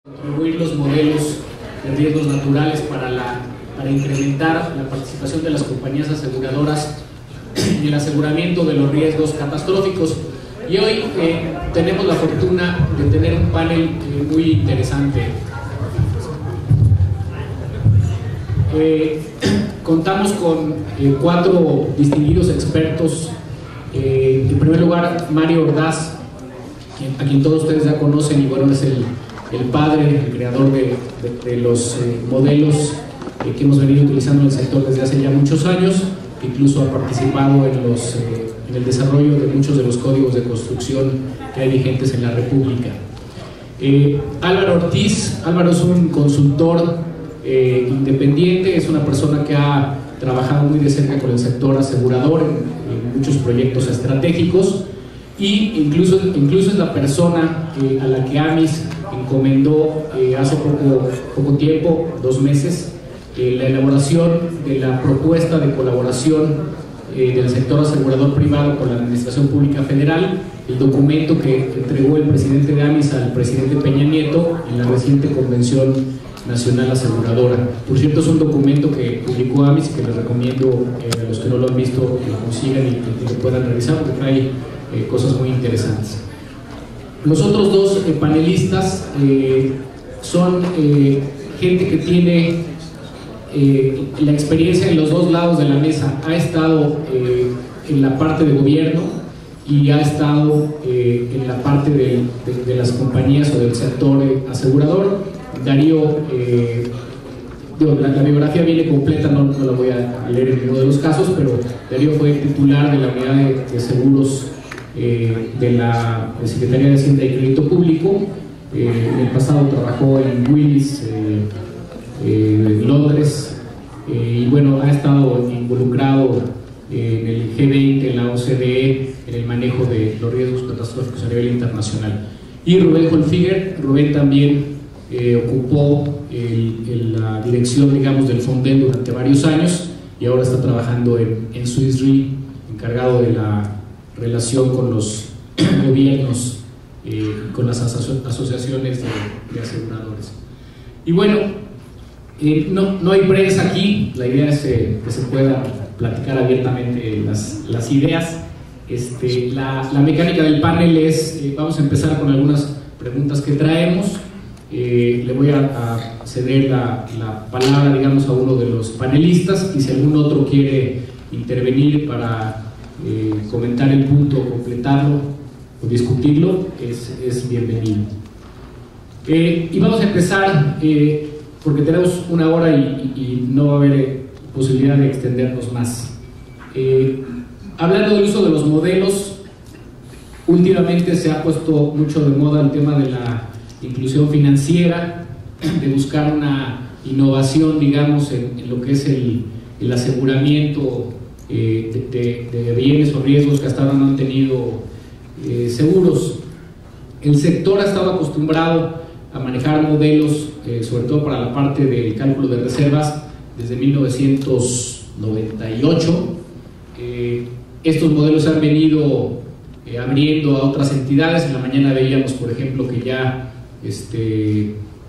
Contribuir los modelos de riesgos naturales para incrementar la participación de las compañías aseguradoras en el aseguramiento de los riesgos catastróficos. Y hoy tenemos la fortuna de tener un panel muy interesante. Contamos con 4 distinguidos expertos. En primer lugar, Mario Ordaz, a quien todos ustedes ya conocen, y bueno, es el padre, el creador de los modelos que hemos venido utilizando en el sector desde hace ya muchos años. Incluso ha participado en el desarrollo de muchos de los códigos de construcción que hay vigentes en la República. Álvaro Ortiz. Álvaro es un consultor independiente, es una persona que ha trabajado muy de cerca con el sector asegurador en muchos proyectos estratégicos, y incluso es la persona a la que AMIS encomendó hace poco tiempo, 2 meses, la elaboración de la propuesta de colaboración del sector asegurador privado con la Administración Pública Federal, el documento que entregó el presidente de AMIS al presidente Peña Nieto en la reciente Convención Nacional Aseguradora. Por cierto, es un documento que publicó AMIS, que les recomiendo a los que no lo han visto que lo consigan y que lo puedan revisar, porque trae cosas muy interesantes. Los otros 2 panelistas son gente que tiene la experiencia en los 2 lados de la mesa. Ha estado en la parte de gobierno y ha estado en la parte de las compañías o del sector asegurador. Darío, la biografía viene completa, no la voy a leer en ninguno de los casos, pero Darío fue titular de la unidad de seguros de la Secretaría de Hacienda y Crédito Público. En el pasado trabajó en Willis, en Londres, y bueno, ha estado involucrado en el G20, en la OCDE, en el manejo de los riesgos catastróficos a nivel internacional. Y Rubén Holfiger. Rubén también ocupó la dirección, digamos, del Fonden durante varios años, y ahora está trabajando en Swiss Re, encargado de la relación con los gobiernos, con las asociaciones de aseguradores. Y bueno, no hay prensa aquí, la idea es que se pueda platicar abiertamente las ideas. La mecánica del panel es, vamos a empezar con algunas preguntas que traemos. Le voy a ceder la palabra, digamos, a uno de los panelistas, y si algún otro quiere intervenir para comentar el punto, completarlo o discutirlo, es bienvenido. Y vamos a empezar porque tenemos 1 hora y no va a haber posibilidad de extendernos más. Hablando del uso de los modelos, últimamente se ha puesto mucho de moda el tema de la inclusión financiera, de buscar una innovación, digamos, en lo que es el aseguramiento de bienes o riesgos que hasta ahora no han tenido seguros. El sector ha estado acostumbrado a manejar modelos, sobre todo para la parte del cálculo de reservas, desde 1998. Estos modelos se han venido abriendo a otras entidades. En la mañana veíamos, por ejemplo, que ya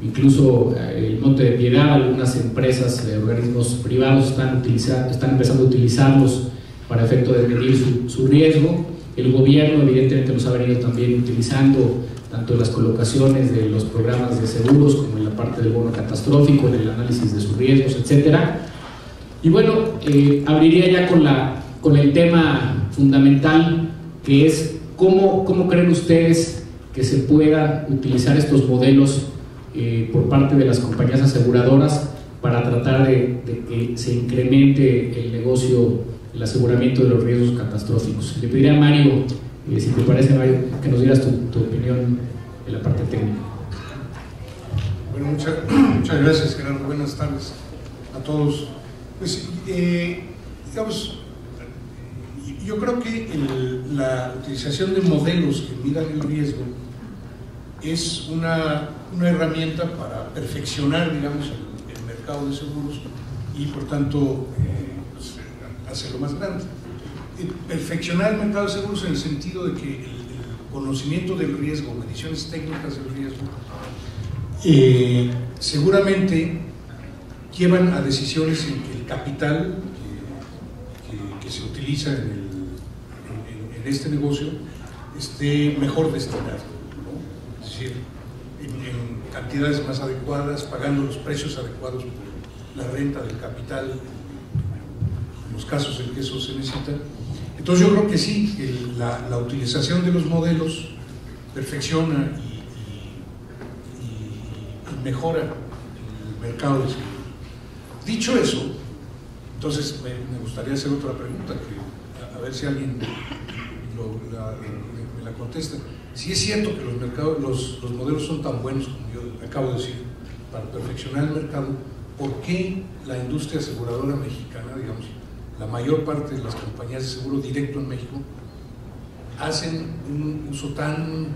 incluso el Monte de Piedad, algunas empresas, organismos privados están empezando a utilizarlos para efecto de medir su riesgo. El gobierno evidentemente los ha venido también utilizando, tanto en las colocaciones de los programas de seguros como en la parte del bono catastrófico, en el análisis de sus riesgos, etcétera. Y bueno, abriría ya con el tema fundamental, que es cómo creen ustedes que se puedan utilizar estos modelos por parte de las compañías aseguradoras para tratar de que se incremente el negocio, el aseguramiento de los riesgos catastróficos. Le pediría a Mario, si te parece, Mario, que nos dieras tu opinión en la parte técnica. Bueno, muchas gracias, Gerardo. Buenas tardes a todos. Pues, digamos, yo creo que la utilización de modelos que midan el riesgo es una herramienta para perfeccionar, digamos, el mercado de seguros y, por tanto, pues, hacerlo más grande. Perfeccionar el mercado de seguros en el sentido de que el conocimiento del riesgo, mediciones técnicas del riesgo, seguramente llevan a decisiones en que el capital que se utiliza en este negocio esté mejor destinado, ¿no? Es decir, en cantidades más adecuadas, pagando los precios adecuados por la renta del capital, en los casos en que eso se necesita. Entonces yo creo que sí, la utilización de los modelos perfecciona y mejora el mercado de seguros. Dicho eso, entonces me gustaría hacer otra pregunta, que a ver si alguien me la contesta. Si es cierto que los modelos son tan buenos como yo acabo de decir, para perfeccionar el mercado, ¿por qué la industria aseguradora mexicana, digamos, la mayor parte de las compañías de seguro directo en México, hacen un uso tan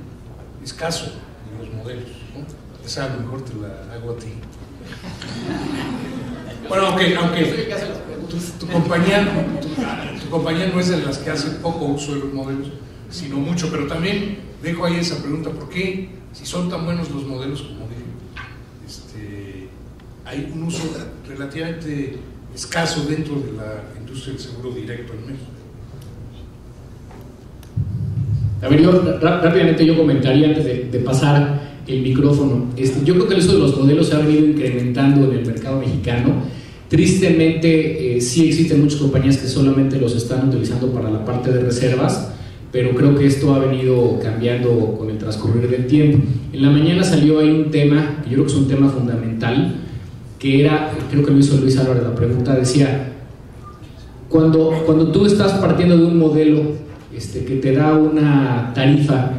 escaso de los modelos, ¿no? Esa a lo mejor te la hago a ti. Bueno, aunque tu compañía no es de las que hace poco uso de los modelos, sino mucho, pero también dejo ahí esa pregunta: ¿por qué, si son tan buenos los modelos como dije, hay un uso relativamente escaso dentro de la industria del seguro directo en México? A ver, rápidamente yo comentaría antes de pasar el micrófono. Yo creo que el uso de los modelos se ha venido incrementando en el mercado mexicano. Tristemente, sí existen muchas compañías que solamente los están utilizando para la parte de reservas, pero creo que esto ha venido cambiando con el transcurrir del tiempo. En la mañana salió ahí un tema, que yo creo que es un tema fundamental, que era, creo que lo hizo Luis Álvarez, la pregunta decía, cuando tú estás partiendo de un modelo que te da una tarifa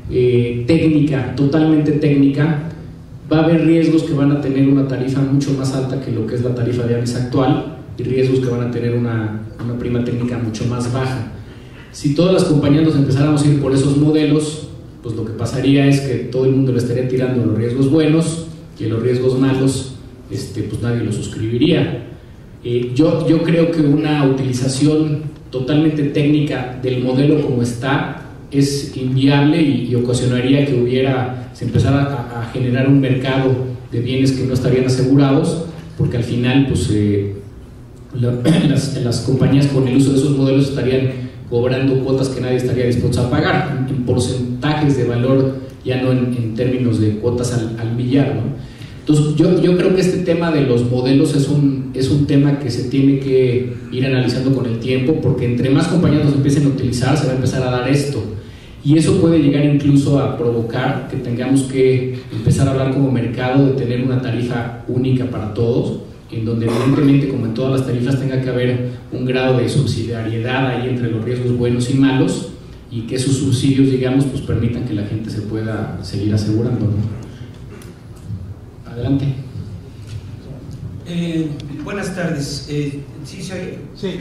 técnica, totalmente técnica, va a haber riesgos que van a tener una tarifa mucho más alta que lo que es la tarifa de AMES actual, y riesgos que van a tener una prima técnica mucho más baja. Si todas las compañías nos empezáramos a ir por esos modelos, pues lo que pasaría es que todo el mundo le estaría tirando los riesgos buenos, y los riesgos malos pues nadie los suscribiría. Yo creo que una utilización totalmente técnica del modelo como está es inviable y ocasionaría que se empezara a generar un mercado de bienes que no estarían asegurados, porque al final pues las compañías con el uso de esos modelos estarían cobrando cuotas que nadie estaría dispuesto a pagar, en porcentajes de valor, ya no en términos de cuotas al millar, ¿no? Entonces yo creo que este tema de los modelos es un tema que se tiene que ir analizando con el tiempo, porque entre más compañías los empiecen a utilizar, se va a empezar a dar esto, y eso puede llegar incluso a provocar que tengamos que empezar a hablar como mercado de tener una tarifa única para todos, en donde evidentemente, como en todas las tarifas, tenga que haber un grado de subsidiariedad ahí entre los riesgos buenos y malos, y que esos subsidios, digamos, pues permitan que la gente se pueda seguir asegurando, ¿no? Adelante. Buenas tardes. ¿Sí se oye? Sí.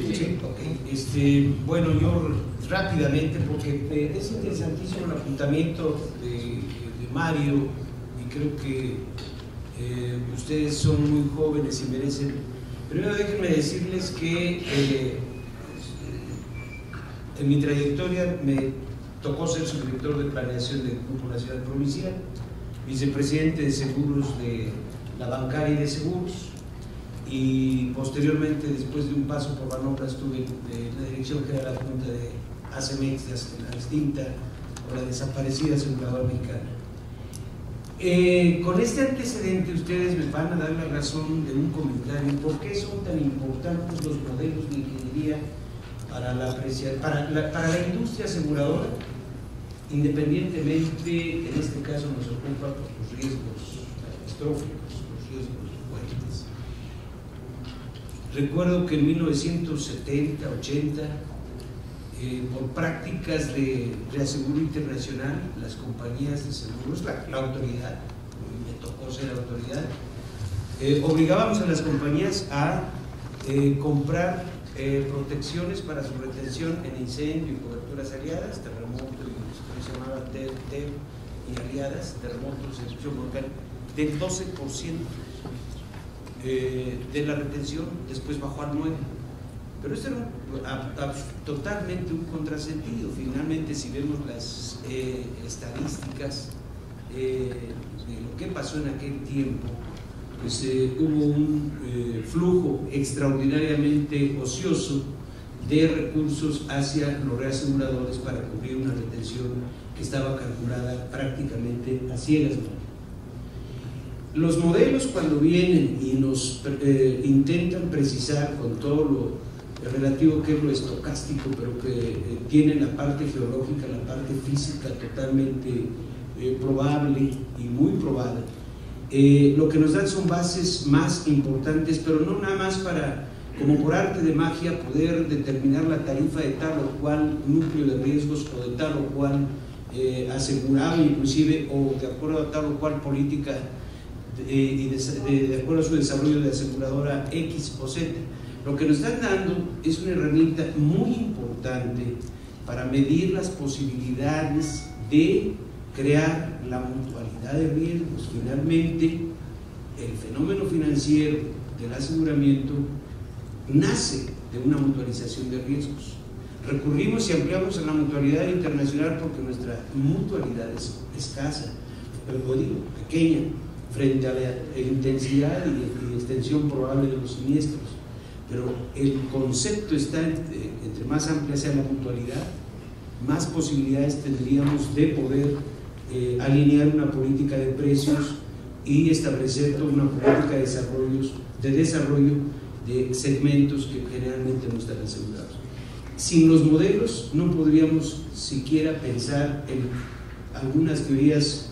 Okay. Bueno, yo rápidamente, porque es interesantísimo el apuntamiento de Mario, y creo que ustedes son muy jóvenes y merecen. Primero déjenme decirles que en mi trayectoria me tocó ser subdirector de planeación del Grupo Nacional Provincial, vicepresidente de seguros de la bancaria y de seguros, y posteriormente, después de un paso por Banobra, estuve en la dirección general adjunta de ACEMEX, la extinta o la desaparecida aseguradora mexicana. Con este antecedente ustedes me van a dar la razón de un comentario: ¿por qué son tan importantes los modelos de ingeniería para la industria aseguradora? Independientemente, en este caso nos ocupa por los riesgos catastróficos, los riesgos fuertes. Recuerdo que en 1970, 80, por prácticas de reaseguro internacional, las compañías de seguros, la autoridad, me tocó ser autoridad, obligábamos a las compañías a comprar protecciones para su retención en incendio y coberturas aliadas, terremoto, y se llamaba TEP y aliadas, terremotos, erupción volcánica, del 12% de la retención, después bajó al 9%. Pero esto era totalmente un contrasentido. Finalmente, si vemos las estadísticas, de lo que pasó en aquel tiempo, pues hubo un flujo extraordinariamente ocioso de recursos hacia los reaseguradores para cubrir una retención que estaba calculada prácticamente a ciegas. Los modelos, cuando vienen y nos intentan precisar con todo lo relativo que es lo estocástico, pero que tiene la parte geológica, la parte física totalmente probable y muy probada, lo que nos dan son bases más importantes, pero no nada más para, como por arte de magia, poder determinar la tarifa de tal o cual núcleo de riesgos o de tal o cual asegurado inclusive, o de acuerdo a tal o cual política y de acuerdo a su desarrollo de aseguradora X o Z. Lo que nos están dando es una herramienta muy importante para medir las posibilidades de crear la mutualidad de riesgos. Finalmente, el fenómeno financiero del aseguramiento nace de una mutualización de riesgos. Recurrimos y ampliamos a la mutualidad internacional porque nuestra mutualidad es escasa, pero digo, pequeña, frente a la intensidad y extensión probable de los siniestros. Pero el concepto está entre más amplia sea la mutualidad, más posibilidades tendríamos de poder alinear una política de precios y establecer toda una política de desarrollo de segmentos que generalmente no están asegurados. Sin los modelos no podríamos siquiera pensar en algunas teorías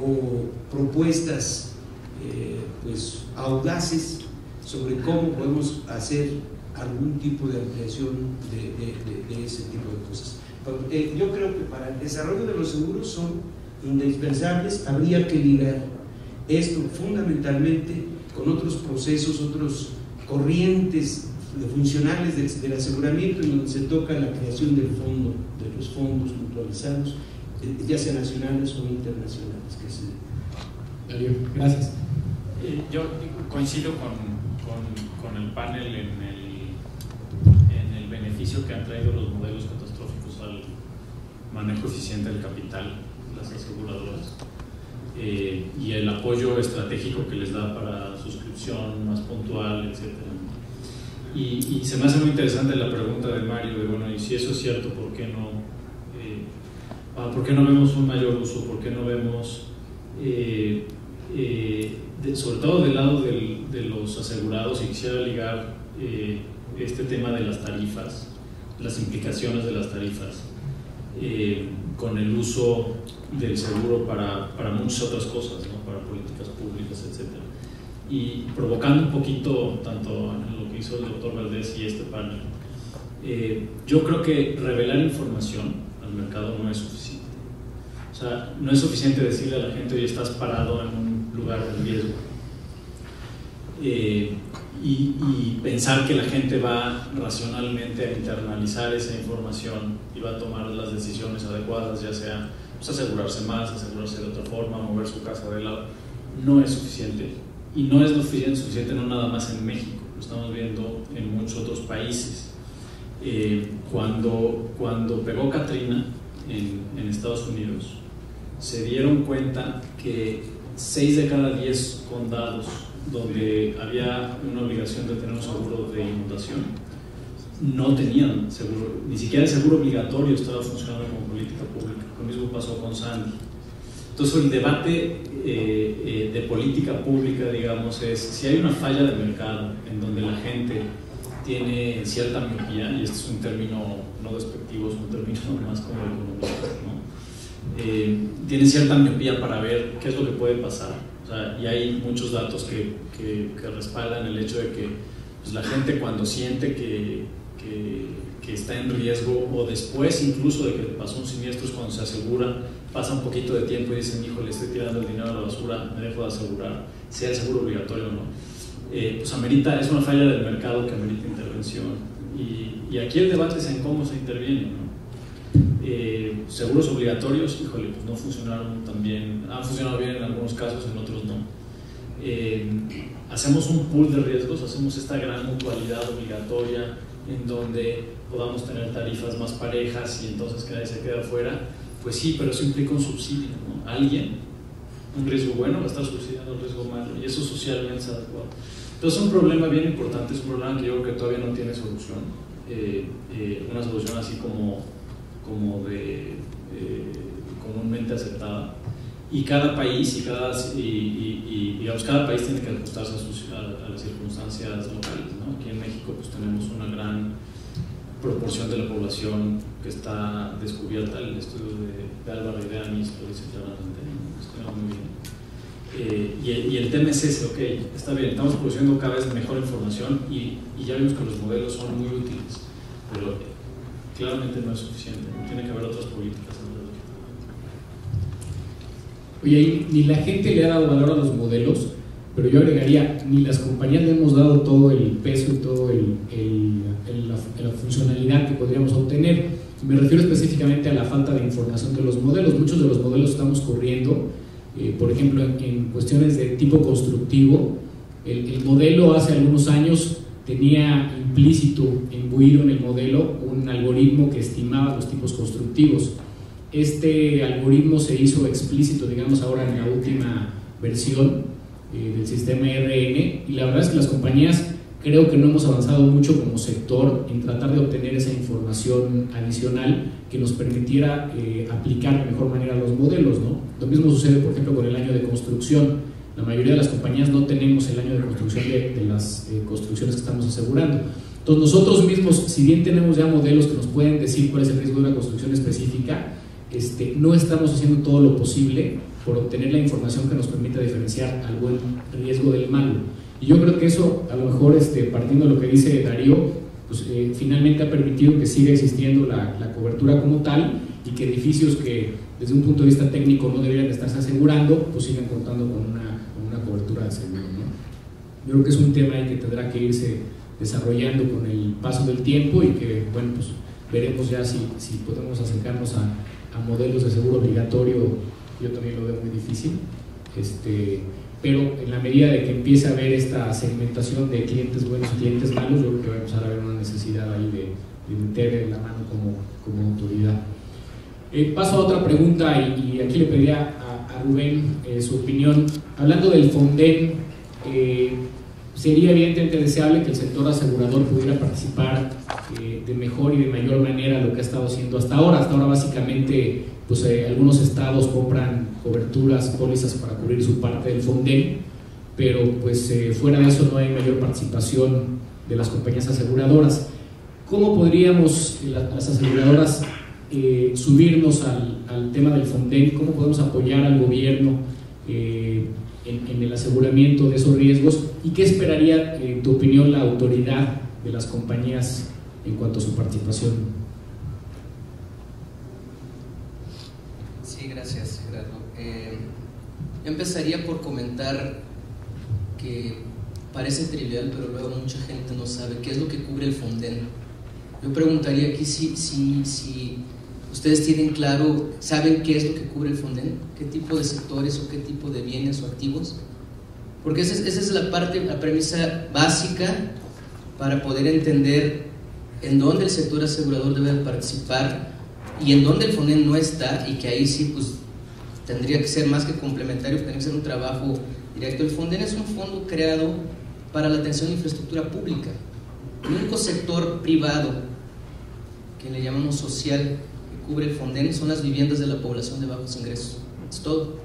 o propuestas pues audaces sobre cómo podemos hacer algún tipo de ampliación de ese tipo de cosas. Yo creo que para el desarrollo de los seguros son indispensables. Habría que ligar esto fundamentalmente con otros procesos, otros corrientes funcionales del aseguramiento, en donde se toca la creación del fondo, de los fondos mutualizados, ya sean nacionales o internacionales. Darío, gracias. Yo coincido con el panel en el beneficio que han traído los modelos catastróficos al manejo eficiente del capital, las aseguradoras, y el apoyo estratégico que les da para suscripción más puntual, etc. Y se me hace muy interesante la pregunta de Mario, de bueno, y si eso es cierto, ¿por qué no vemos un mayor uso? ¿Por qué no vemos, sobre todo del lado de los asegurados, y quisiera ligar este tema de las tarifas, las implicaciones de las tarifas, con el uso del seguro para muchas otras cosas, ¿no? Para políticas públicas, etc. Y provocando un poquito tanto en lo que hizo el doctor Valdés y este panel, yo creo que revelar información al mercado no es suficiente. O sea, no es suficiente decirle a la gente, oye, estás parado en un lugar de riesgo, y pensar que la gente va racionalmente a internalizar esa información y va a tomar las decisiones adecuadas, ya sea pues, asegurarse más, asegurarse de otra forma, mover su casa de lado. No es suficiente, y no es suficiente no nada más en México, lo estamos viendo en muchos otros países. Cuando pegó Katrina en Estados Unidos, se dieron cuenta que 6 de cada 10 condados donde había una obligación de tener un seguro de inundación no tenían seguro, ni siquiera el seguro obligatorio estaba funcionando como política pública. Lo mismo pasó con Sandy. Entonces el debate de política pública, digamos, es si hay una falla de mercado en donde la gente tiene cierta miopía, y este es un término no despectivo, es un término más como economista, ¿no? Tiene cierta miopía para ver qué es lo que puede pasar. O sea, y hay muchos datos que respaldan el hecho de que pues, la gente cuando siente que está en riesgo, o después incluso de que pasó un siniestro, es cuando se asegura, pasa un poquito de tiempo y dicen, híjole, estoy tirando el dinero a la basura, me dejo de asegurar, sea el seguro obligatorio o no. Pues es una falla del mercado que amerita intervención, y aquí el debate es en cómo se interviene, ¿no? Seguros obligatorios, híjole, pues no funcionaron tan bien, han funcionado bien en algunos casos, en otros no. Hacemos un pool de riesgos, hacemos esta gran mutualidad obligatoria en donde podamos tener tarifas más parejas y entonces que nadie se quede afuera, Pues sí, pero eso implica un subsidio, ¿no? Alguien, un riesgo bueno va a estar subsidiando el riesgo malo, y eso socialmente es adecuado. Entonces es un problema bien importante, es un problema que yo creo que todavía no tiene solución, una solución así como comúnmente aceptada, y cada país digamos, cada país tiene que ajustarse a las circunstancias locales, ¿no? Aquí en México pues tenemos una gran proporción de la población que está descubierta. El estudio de Álvaro y de Anis lo dice claramente, muy bien. Y el tema es ese, ok, está bien, estamos produciendo cada vez mejor información y ya vimos que los modelos son muy útiles, pero claramente no es suficiente, tiene que haber otras políticas. Oye, ni la gente le ha dado valor a los modelos, pero yo agregaría, ni las compañías le hemos dado todo el peso y todo la funcionalidad que podríamos obtener. Me refiero específicamente a la falta de información de los modelos. Muchos de los modelos estamos corriendo, por ejemplo, en cuestiones de tipo constructivo. El modelo hace algunos años tenía implícito, imbuido en el modelo, un algoritmo que estimaba los tipos constructivos. Este algoritmo se hizo explícito, digamos, ahora en la última versión del sistema RN, y la verdad es que las compañías creo que no hemos avanzado mucho como sector en tratar de obtener esa información adicional que nos permitiera aplicar de mejor manera los modelos, ¿no? Lo mismo sucede, por ejemplo, con el año de construcción. La mayoría de las compañías no tenemos el año de construcción de las construcciones que estamos asegurando. Entonces nosotros mismos, si bien tenemos ya modelos que nos pueden decir cuál es el riesgo de una construcción específica, no estamos haciendo todo lo posible por obtener la información que nos permita diferenciar al buen riesgo del malo. Y yo creo que eso, a lo mejor, partiendo de lo que dice Darío, pues, finalmente ha permitido que siga existiendo la cobertura como tal, y que edificios que desde un punto de vista técnico no deberían estarse asegurando, pues sigan contando con una cobertura de seguro, ¿no? Yo creo que es un tema que tendrá que irse desarrollando con el paso del tiempo, y que, bueno, pues veremos ya si podemos acercarnos a modelos de seguro obligatorio. Yo también lo veo muy difícil, pero en la medida de que empiece a haber esta segmentación de clientes buenos y clientes malos, yo creo que va a empezar a haber una necesidad ahí de meter la mano como autoridad. Paso a otra pregunta, y aquí le pediría a Rubén su opinión. Hablando del Fonden, sería evidentemente deseable que el sector asegurador pudiera participar de mejor y de mayor manera lo que ha estado haciendo hasta ahora. Hasta ahora básicamente pues, algunos estados compran coberturas, pólizas para cubrir su parte del Fonden, pero pues fuera de eso no hay mayor participación de las compañías aseguradoras. ¿Cómo podríamos las aseguradoras subirnos al tema del Fonden? ¿Cómo podemos apoyar al gobierno en el aseguramiento de esos riesgos? ¿Y qué esperaría, en tu opinión, la autoridad de las compañías en cuanto a su participación? Sí, gracias, Gerardo. Yo empezaría por comentar que parece trivial, pero luego mucha gente no sabe qué es lo que cubre el Fonden. Yo preguntaría aquí si ustedes tienen claro, ¿saben qué es lo que cubre el Fonden? ¿Qué tipo de sectores o qué tipo de bienes o activos? Porque esa es la premisa básica para poder entender en dónde el sector asegurador debe participar y en dónde el Fonden no está, y que ahí sí pues tendría que ser más que complementario, tendría que ser un trabajo directo. El Fonden es un fondo creado para la atención a infraestructura pública. El único sector privado que le llamamos social que cubre el Fonden son las viviendas de la población de bajos ingresos. Es todo.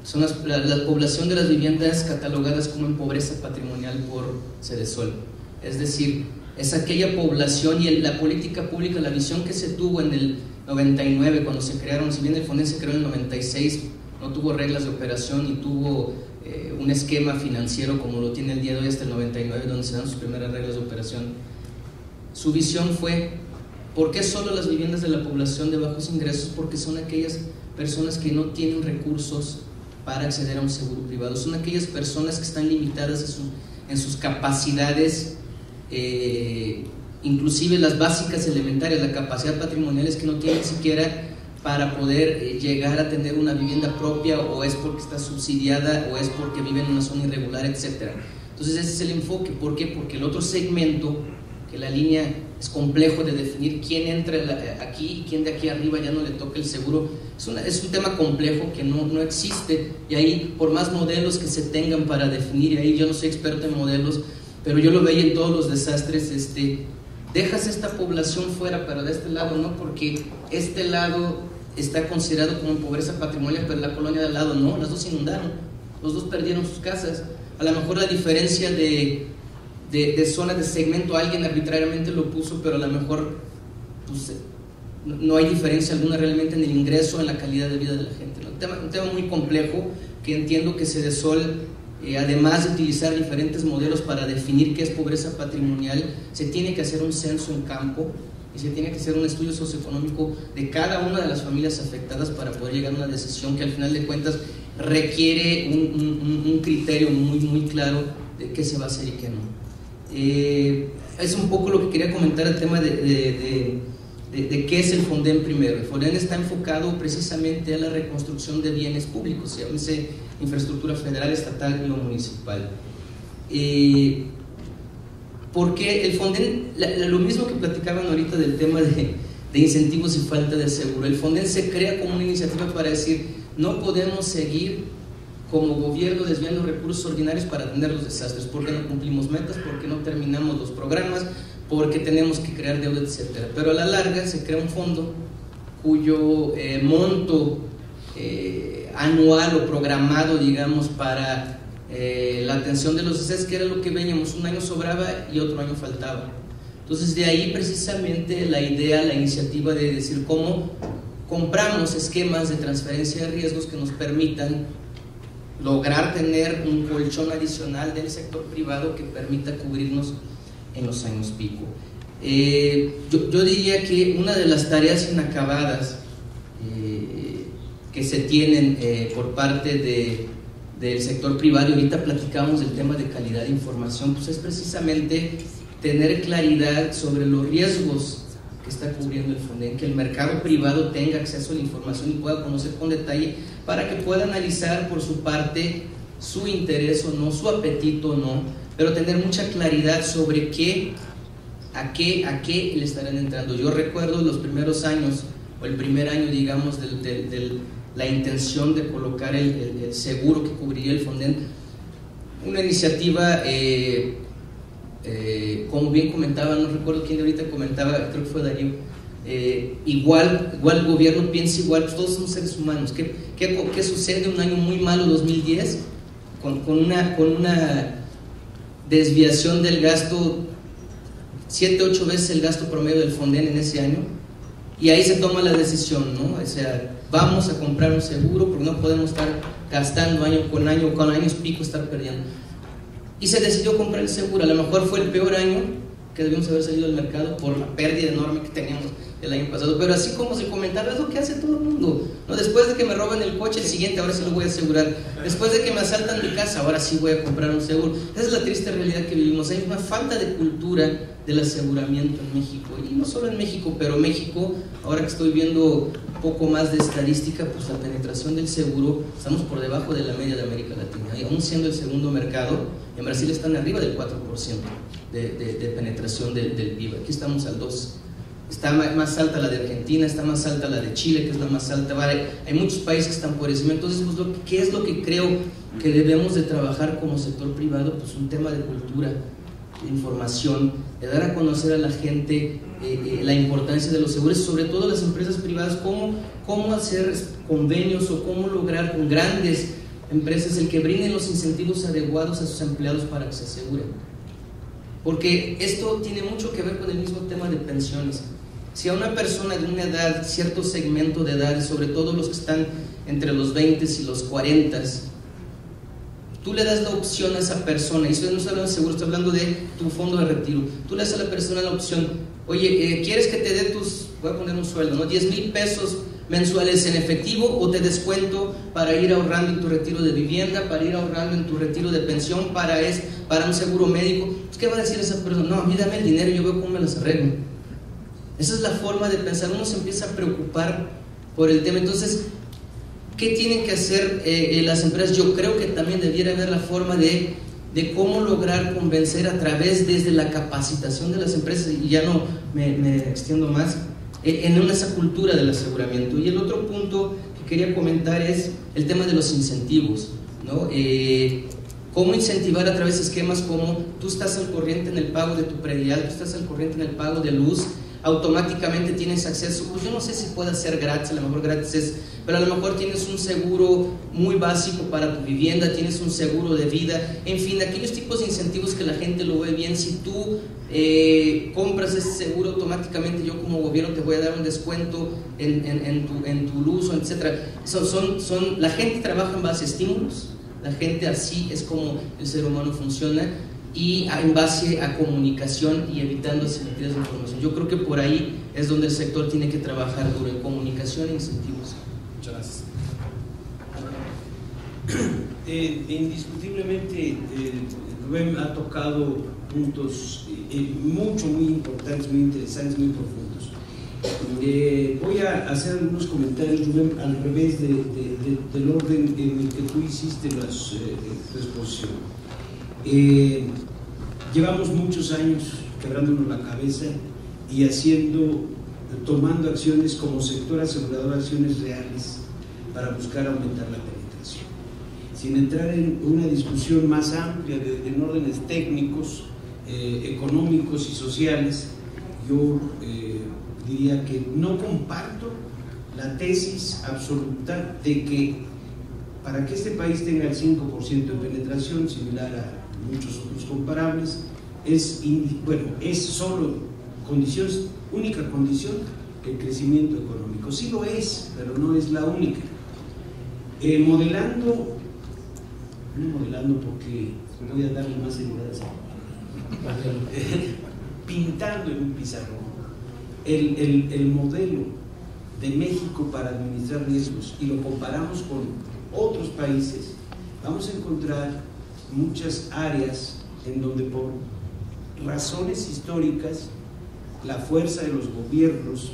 Son la población de las viviendas catalogadas como en pobreza patrimonial por Cedesol. Es decir, es aquella población, y la política pública, la visión que se tuvo en el 99 cuando se crearon, si bien el Fonden se creó en el 96, no tuvo reglas de operación y tuvo un esquema financiero como lo tiene el día de hoy hasta el 99, donde se dan sus primeras reglas de operación. Su visión fue, ¿por qué solo las viviendas de la población de bajos ingresos? Porque son aquellas personas que no tienen recursos para acceder a un seguro privado, son aquellas personas que están limitadas en sus capacidades, inclusive las básicas elementarias. La capacidad patrimonial es que no tienen siquiera para poder llegar a tener una vivienda propia, o es porque está subsidiada, o es porque vive en una zona irregular, etc. Entonces ese es el enfoque. ¿Por qué? Porque el otro segmento que la línea es complejo de definir quién entra aquí y quién de aquí arriba ya no le toca el seguro. Es un tema complejo que no existe, y ahí por más modelos que se tengan para definir, y ahí yo no soy experto en modelos, pero yo lo veía en todos los desastres, dejas esta población fuera, pero de este lado no, porque este lado está considerado como pobreza patrimonial, pero la colonia de al lado no, las dos se inundaron, los dos perdieron sus casas. A lo mejor la diferencia de zona de segmento alguien arbitrariamente lo puso, pero a lo mejor pues, no hay diferencia alguna realmente en el ingreso, en la calidad de vida de la gente, ¿no? Un tema muy complejo, que entiendo que Sedesol, además de utilizar diferentes modelos para definir qué es pobreza patrimonial, se tiene que hacer un censo en campo y se tiene que hacer un estudio socioeconómico de cada una de las familias afectadas para poder llegar a una decisión que al final de cuentas requiere un criterio muy, muy claro de qué se va a hacer y qué no. Es un poco lo que quería comentar, el tema de qué es el Fonden primero. El Fonden está enfocado precisamente a la reconstrucción de bienes públicos, llámese infraestructura federal, estatal y lo municipal. Porque el Fonden, lo mismo que platicaban ahorita del tema de incentivos y falta de seguro, el Fonden se crea como una iniciativa para decir, no podemos seguir como gobierno desviando recursos ordinarios para atender los desastres, porque no cumplimos metas, porque no terminamos los programas, porque tenemos que crear deuda, etcétera. Pero a la larga se crea un fondo cuyo monto anual o programado, digamos, para la atención de los desastres, que era lo que veíamos, un año sobraba y otro año faltaba. Entonces de ahí precisamente la idea, la iniciativa de decir cómo compramos esquemas de transferencia de riesgos que nos permitan lograr tener un colchón adicional del sector privado que permita cubrirnos en los años pico. Yo diría que una de las tareas inacabadas que se tienen por parte del sector privado, y ahorita platicamos del tema de calidad de información, pues es precisamente tener claridad sobre los riesgos que está cubriendo el Fonden, que el mercado privado tenga acceso a la información y pueda conocer con detalle, para que pueda analizar por su parte su interés o no, su apetito o no, pero tener mucha claridad sobre a qué le estarán entrando. Yo recuerdo los primeros años, o el primer año, digamos, de la intención de colocar el seguro que cubriría el Fonden, una iniciativa, como bien comentaba, no recuerdo quién ahorita comentaba, creo que fue Darío, igual el gobierno piensa igual, pues todos somos seres humanos. ¿Qué sucede? Un año muy malo, 2010, con una desviación del gasto 7-8 veces el gasto promedio del Fonden en ese año, y ahí se toma la decisión, ¿no? O sea, vamos a comprar un seguro porque no podemos estar gastando año con años pico, estar perdiendo. Y se decidió comprar el seguro. A lo mejor fue el peor año que debíamos haber salido del mercado por la pérdida enorme que teníamos el año pasado, pero así como se comentaba, es lo que hace todo el mundo, ¿no? Después de que me roban el coche, el siguiente, ahora sí lo voy a asegurar. Después de que me asaltan mi casa, ahora sí voy a comprar un seguro. Esa es la triste realidad que vivimos. Hay una falta de cultura del aseguramiento en México, y no solo en México, pero México, ahora que estoy viendo un poco más de estadística, pues la penetración del seguro, estamos por debajo de la media de América Latina, y aún siendo el segundo mercado, en Brasil están arriba del 4% de penetración del PIB, aquí estamos al 2%. Está más alta la de Argentina, está más alta la de Chile, que es la más alta, vale, hay muchos países que están por encima. Entonces, pues, ¿qué es lo que creo que debemos de trabajar como sector privado? Pues un tema de cultura, de información, de dar a conocer a la gente la importancia de los seguros, sobre todo las empresas privadas, cómo hacer convenios o cómo lograr con grandes empresas el que brinden los incentivos adecuados a sus empleados para que se aseguren. Porque esto tiene mucho que ver con el mismo tema de pensiones. Si a una persona de una edad, cierto segmento de edad, sobre todo los que están entre los 20 y los 40, tú le das la opción a esa persona, y estoy no hablando de seguro, estoy hablando de tu fondo de retiro, tú le das a la persona la opción, oye, ¿quieres que te dé voy a poner un sueldo, ¿no? 10,000 pesos mensuales en efectivo, o te descuento para ir ahorrando en tu retiro de vivienda, para ir ahorrando en tu retiro de pensión, para un seguro médico? Pues, ¿qué va a decir esa persona? No, a mí dame el dinero y yo veo cómo me las arreglo. Esa es la forma de pensar. Uno se empieza a preocupar por el tema. Entonces, ¿qué tienen que hacer las empresas? Yo creo que también debiera haber la forma de de cómo lograr convencer a través desde la capacitación de las empresas, y ya no me extiendo más, en esa cultura del aseguramiento. Y el otro punto que quería comentar es el tema de los incentivos, ¿no? Cómo incentivar a través de esquemas como tú estás al corriente en el pago de tu predial, tú estás al corriente en el pago de luz, automáticamente tienes acceso, pues yo no sé si puede ser gratis, a lo mejor gratis es, pero a lo mejor tienes un seguro muy básico para tu vivienda, tienes un seguro de vida, en fin, aquellos tipos de incentivos que la gente lo ve bien. Si tú compras ese seguro, automáticamente yo como gobierno te voy a dar un descuento en tu luz, etc. La gente trabaja en base a estímulos, la gente así es como el ser humano funciona, y en base a comunicación y evitando asimetrías de información. Yo creo que por ahí es donde el sector tiene que trabajar duro, en comunicación e incentivos. Muchas gracias. Indiscutiblemente, Rubén ha tocado puntos muy importantes, muy interesantes, muy profundos. Voy a hacer algunos comentarios, Rubén, al revés del orden en el que tú hiciste tu exposición. Llevamos muchos años quebrándonos la cabeza y tomando acciones como sector asegurador, acciones reales para buscar aumentar la penetración. Sin entrar en una discusión más amplia en órdenes técnicos, económicos y sociales, yo diría que no comparto la tesis absoluta de que para que este país tenga el 5% de penetración, similar a muchos otros comparables, es solo única condición el crecimiento económico. Sí lo es, pero no es la única. No modelando porque voy a darle más seriedad a esa palabra. Pintando en un pizarrón el modelo de México para administrar riesgos y lo comparamos con otros países, vamos a encontrar muchas áreas en donde por razones históricas la fuerza de los gobiernos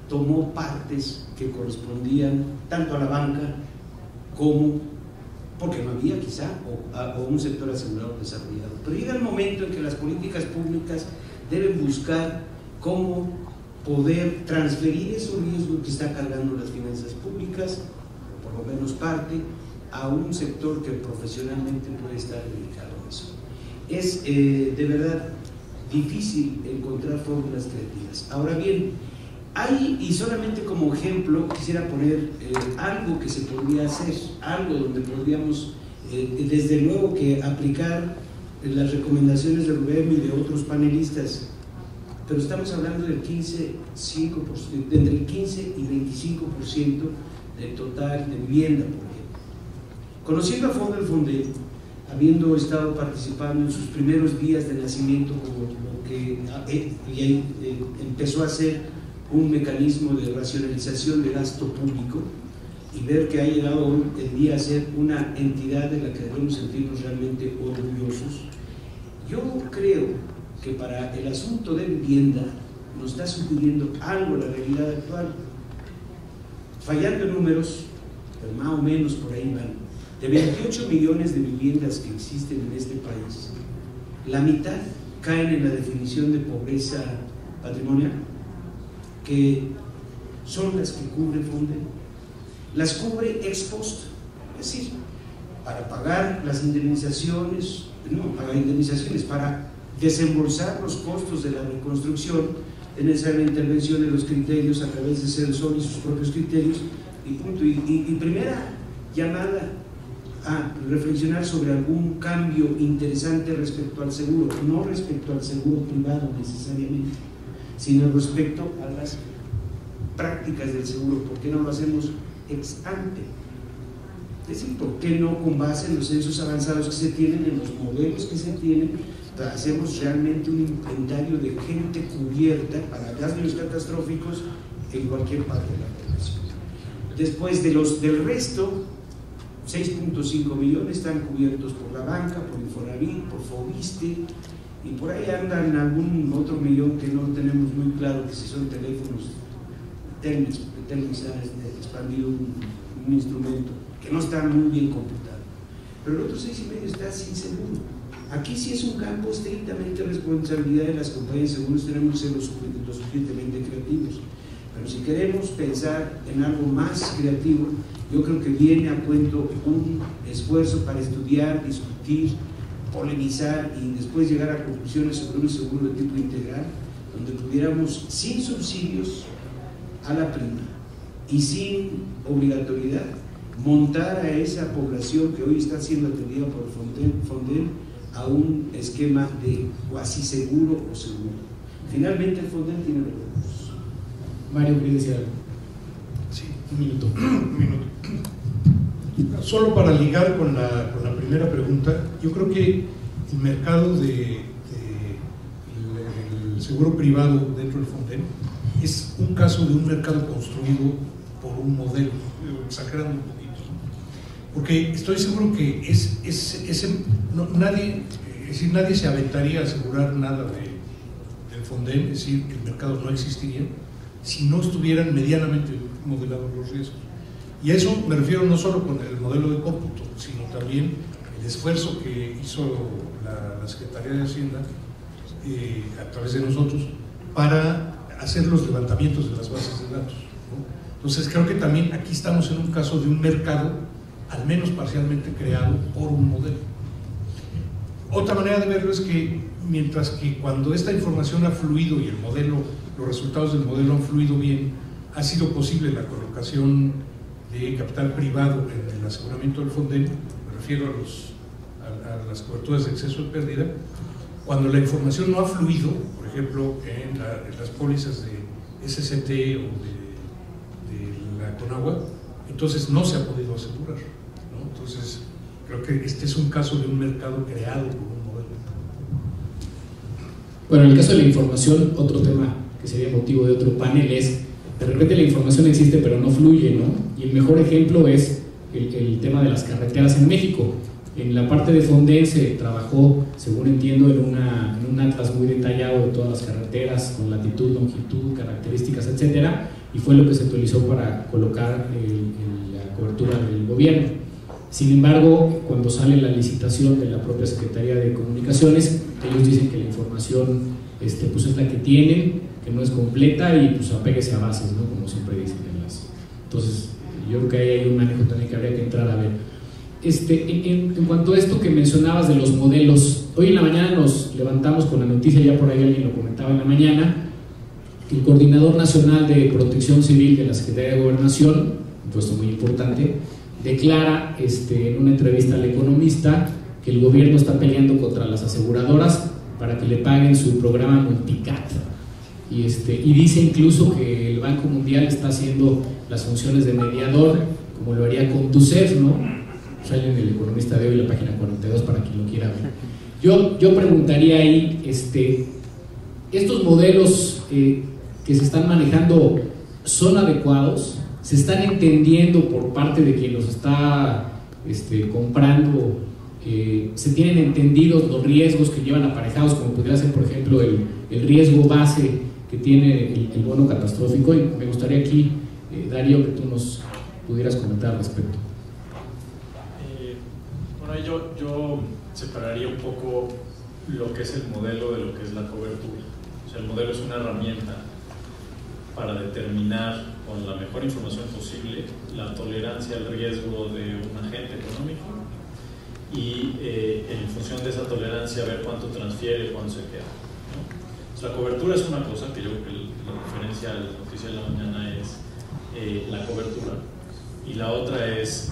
tomó partes que correspondían tanto a la banca como porque no había quizá o un sector asegurador desarrollado. Pero llega el momento en que las políticas públicas deben buscar cómo poder transferir esos riesgos que está cargando las finanzas públicas, o por lo menos parte, a un sector que profesionalmente puede estar dedicado a eso. Es de verdad difícil encontrar fórmulas creativas. Ahora bien, y solamente como ejemplo quisiera poner algo que se podría hacer, algo donde podríamos desde luego que aplicar las recomendaciones de Rubén y de otros panelistas, pero estamos hablando del entre el 15 y 25% del total de vivienda, por ejemplo. Conociendo a fondo el FONDEN, habiendo estado participando en sus primeros días de nacimiento, como lo que empezó a ser un mecanismo de racionalización de gasto público, y ver que ha llegado el día a ser una entidad de la que debemos sentirnos realmente orgullosos, yo creo que para el asunto de vivienda nos está sucediendo algo la realidad actual. Fallando en números, pero más o menos por ahí van, de 28 millones de viviendas que existen en este país, la mitad caen en la definición de pobreza patrimonial, que son las que cubre FONDEN. Las cubre ex post, es decir, para pagar las indemnizaciones, para desembolsar los costos de la reconstrucción, es necesaria la intervención de los criterios a través de CEDESOL y sus propios criterios, y punto. Y primera llamada a reflexionar sobre algún cambio interesante respecto al seguro, no respecto al seguro privado necesariamente, sino respecto a las prácticas del seguro. ¿Por qué no lo hacemos ex ante? Es decir, ¿por qué no con base en los censos avanzados que se tienen, en los modelos que se tienen, hacemos realmente un inventario de gente cubierta para daños catastróficos en cualquier parte de la población? Después del resto, 6.5 millones están cubiertos por la banca, por Infonavit, por Fobiste, y por ahí andan algún otro millón que no tenemos muy claro que si son teléfonos. Telmex ha expandido un instrumento que no está muy bien computado. pero el otro 6,5 está sin seguro. Aquí sí es un campo estrictamente responsabilidad de las compañías de seguros, tenemos que ser lo suficientemente creativos. Pero si queremos pensar en algo más creativo, yo creo que viene a cuento un esfuerzo para estudiar, discutir, polemizar y después llegar a conclusiones sobre un seguro de tipo integral, donde pudiéramos, sin subsidios a la prima y sin obligatoriedad, montar a esa población que hoy está siendo atendida por Fonden a un esquema de cuasi seguro o seguro. Finalmente el Fonden tiene los recursos. Mario, ¿quieres decir algo? Sí, Un minuto. un minuto. Solo para ligar con la primera pregunta, yo creo que el mercado del seguro privado dentro del Fonden es un caso de un mercado construido por un modelo, exagerando un poquito, porque estoy seguro que nadie se aventaría a asegurar nada del Fonden, es decir, que el mercado no existiría si no estuvieran medianamente modelados los riesgos. Y a eso me refiero no solo con el modelo de cómputo, sino también el esfuerzo que hizo la Secretaría de Hacienda a través de nosotros para hacer los levantamientos de las bases de datos, ¿no? Entonces creo que también aquí estamos en un caso de un mercado al menos parcialmente creado por un modelo. Otra manera de verlo es que mientras que cuando esta información ha fluido y el modelo, los resultados del modelo han fluido bien, ha sido posible la colocación de capital privado en el aseguramiento del Fonden, me refiero a las coberturas de exceso de pérdida. Cuando la información no ha fluido, por ejemplo, en las pólizas de SCT o de la Conagua, entonces no se ha podido asegurar, ¿no? Entonces, creo que este es un caso de un mercado creado por un modelo. Bueno, en el caso de la información, otro tema que sería motivo de otro panel es, de repente la información existe pero no fluye, ¿no? Y el mejor ejemplo es el tema de las carreteras en México. En la parte de Fonden se trabajó, según entiendo, en un atlas muy detallado de todas las carreteras, con latitud, longitud, características, etcétera, y fue lo que se utilizó para colocar la cobertura del gobierno. Sin embargo, cuando sale la licitación de la propia Secretaría de Comunicaciones, ellos dicen que la información pues es la que tienen, que no es completa y pues apéguese a bases, ¿no? Como siempre dicen en las... Entonces, yo creo que ahí hay un manejo también que habría que entrar a ver. En cuanto a esto que mencionabas de los modelos, hoy en la mañana nos levantamos con la noticia, ya por ahí alguien lo comentaba en la mañana, que el Coordinador Nacional de Protección Civil de la Secretaría de Gobernación, un puesto muy importante, declara en una entrevista al Economista que el gobierno está peleando contra las aseguradoras para que le paguen su programa Multicat, y dice incluso que el Banco Mundial está haciendo las funciones de mediador, como lo haría con TUSEF, ¿no? Sale en el Economista de hoy, la página 42, para quien lo quiera ver. Yo preguntaría ahí, ¿estos modelos que se están manejando son adecuados? ¿Se están entendiendo por parte de quien los está comprando? ¿Se tienen entendidos los riesgos que llevan aparejados, como podría ser, por ejemplo, el riesgo base que tiene el bono catastrófico? Y me gustaría aquí, Darío, que tú nos pudieras comentar al respecto. Bueno, yo separaría un poco lo que es el modelo de lo que es la cobertura. O sea, el modelo es una herramienta para determinar con la mejor información posible la tolerancia al riesgo de un agente económico y en función de esa tolerancia ver cuánto transfiere, cuánto se queda, ¿no? O sea, la cobertura es una cosa que yo creo que la referencia a la noticia de la mañana es la cobertura, y la otra es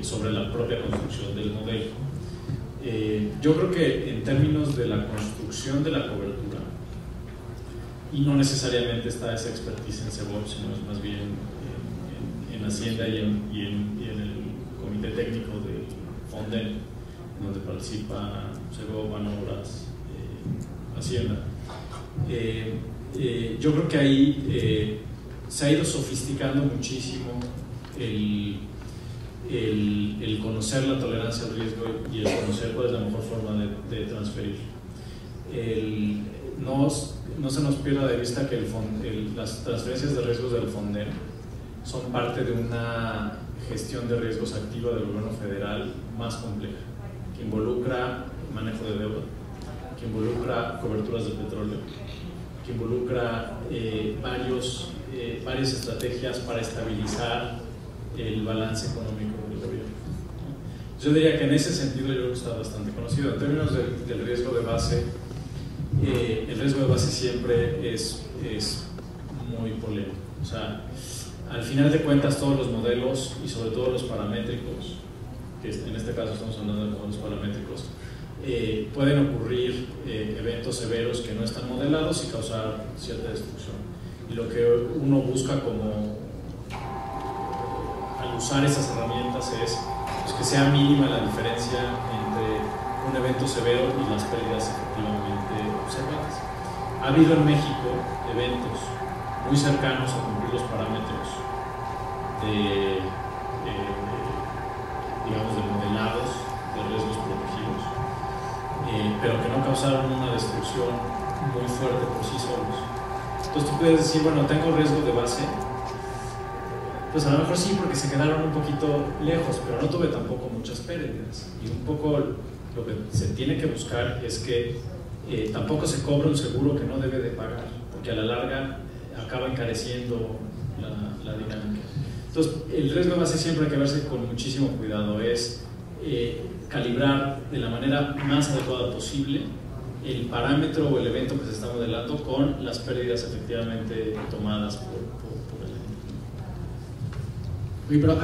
sobre la propia construcción del modelo. Yo creo que en términos de la construcción de la cobertura, y no necesariamente está esa expertise en CEBOP, sino es más bien en Hacienda y en el comité técnico de Fonden, donde participa CEBOP, Banobras, Hacienda. Yo creo que ahí se ha ido sofisticando muchísimo el conocer la tolerancia al riesgo y el conocer cuál es la mejor forma de transferir. No se nos pierda de vista que las transferencias de riesgos del Fonden son parte de una gestión de riesgos activa del gobierno federal más compleja, que involucra manejo de deuda, que involucra coberturas de petróleo, que involucra varias estrategias para estabilizar el balance económico del gobierno. Yo diría que en ese sentido yo creo que está bastante conocido. En términos del riesgo de base, el riesgo de base siempre es muy polémico. O sea, al final de cuentas todos los modelos y sobre todo los paramétricos, que en este caso estamos hablando de modelos paramétricos, pueden ocurrir eventos severos que no están modelados y causar cierta destrucción. Y lo que uno busca como al usar esas herramientas es pues, que sea mínima la diferencia entre un evento severo y las pérdidas efectivamente observadas. Ha habido en México eventos muy cercanos a cumplir los parámetros digamos, de modelados de riesgos protegidos, pero que no causaron una destrucción muy fuerte por sí solos. Entonces tú puedes decir, bueno, tengo riesgo de base, pues a lo mejor sí, porque se quedaron un poquito lejos, pero no tuve tampoco muchas pérdidas. Y un poco lo que se tiene que buscar es que tampoco se cobre un seguro que no debe de pagar, porque a la larga acaba encareciendo la dinámica. Entonces, el riesgo de base siempre hay que verse con muchísimo cuidado, es calibrar de la manera más adecuada posible el parámetro o el evento que se está modelando con las pérdidas efectivamente tomadas por el ente. Oye, pero a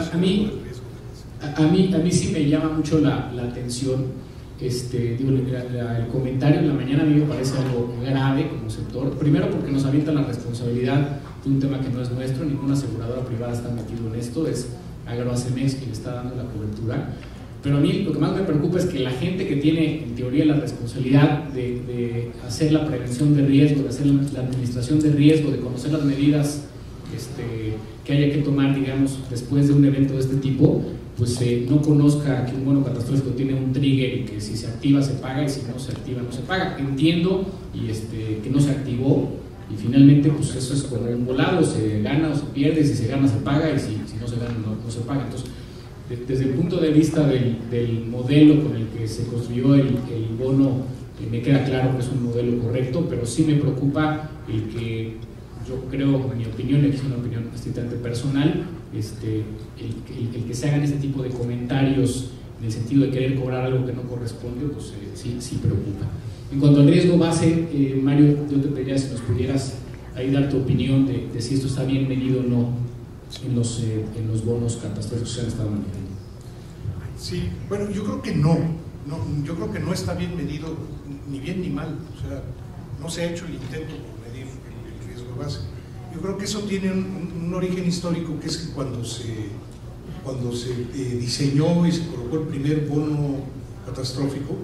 mí sí me llama mucho la atención. El comentario en la mañana a mí me parece algo grave como sector, primero porque nos avienta la responsabilidad de un tema que no es nuestro, ninguna aseguradora privada está metido en esto, es Agroacemex quien está dando la cobertura, pero a mí lo que más me preocupa es que la gente que tiene en teoría la responsabilidad de hacer la prevención de riesgo, de hacer la administración de riesgo, de conocer las medidas que haya que tomar, digamos, después de un evento de este tipo, pues no conozca que un bono catastrófico tiene un trigger y que si se activa se paga y si no se activa no se paga. Entiendo y que no se activó y finalmente pues eso es como un volado, se gana o se pierde, si se gana se paga y si no se gana no se paga. Entonces, desde el punto de vista del modelo con el que se construyó el bono, me queda claro que es un modelo correcto, pero sí me preocupa el que yo creo, en mi opinión, y es una opinión estrictamente personal, el que se hagan este tipo de comentarios en el sentido de querer cobrar algo que no corresponde, pues sí preocupa. En cuanto al riesgo base, Mario, yo te pediría si nos pudieras ahí dar tu opinión de si esto está bien medido o no en los bonos catastróficos que se han estado manejando. Sí, bueno, yo creo que no, yo creo que no está bien medido, ni bien ni mal, o sea, no se ha hecho el intento por medir el riesgo de base. Yo creo que eso tiene un origen histórico, que es que cuando se diseñó y se colocó el primer bono catastrófico,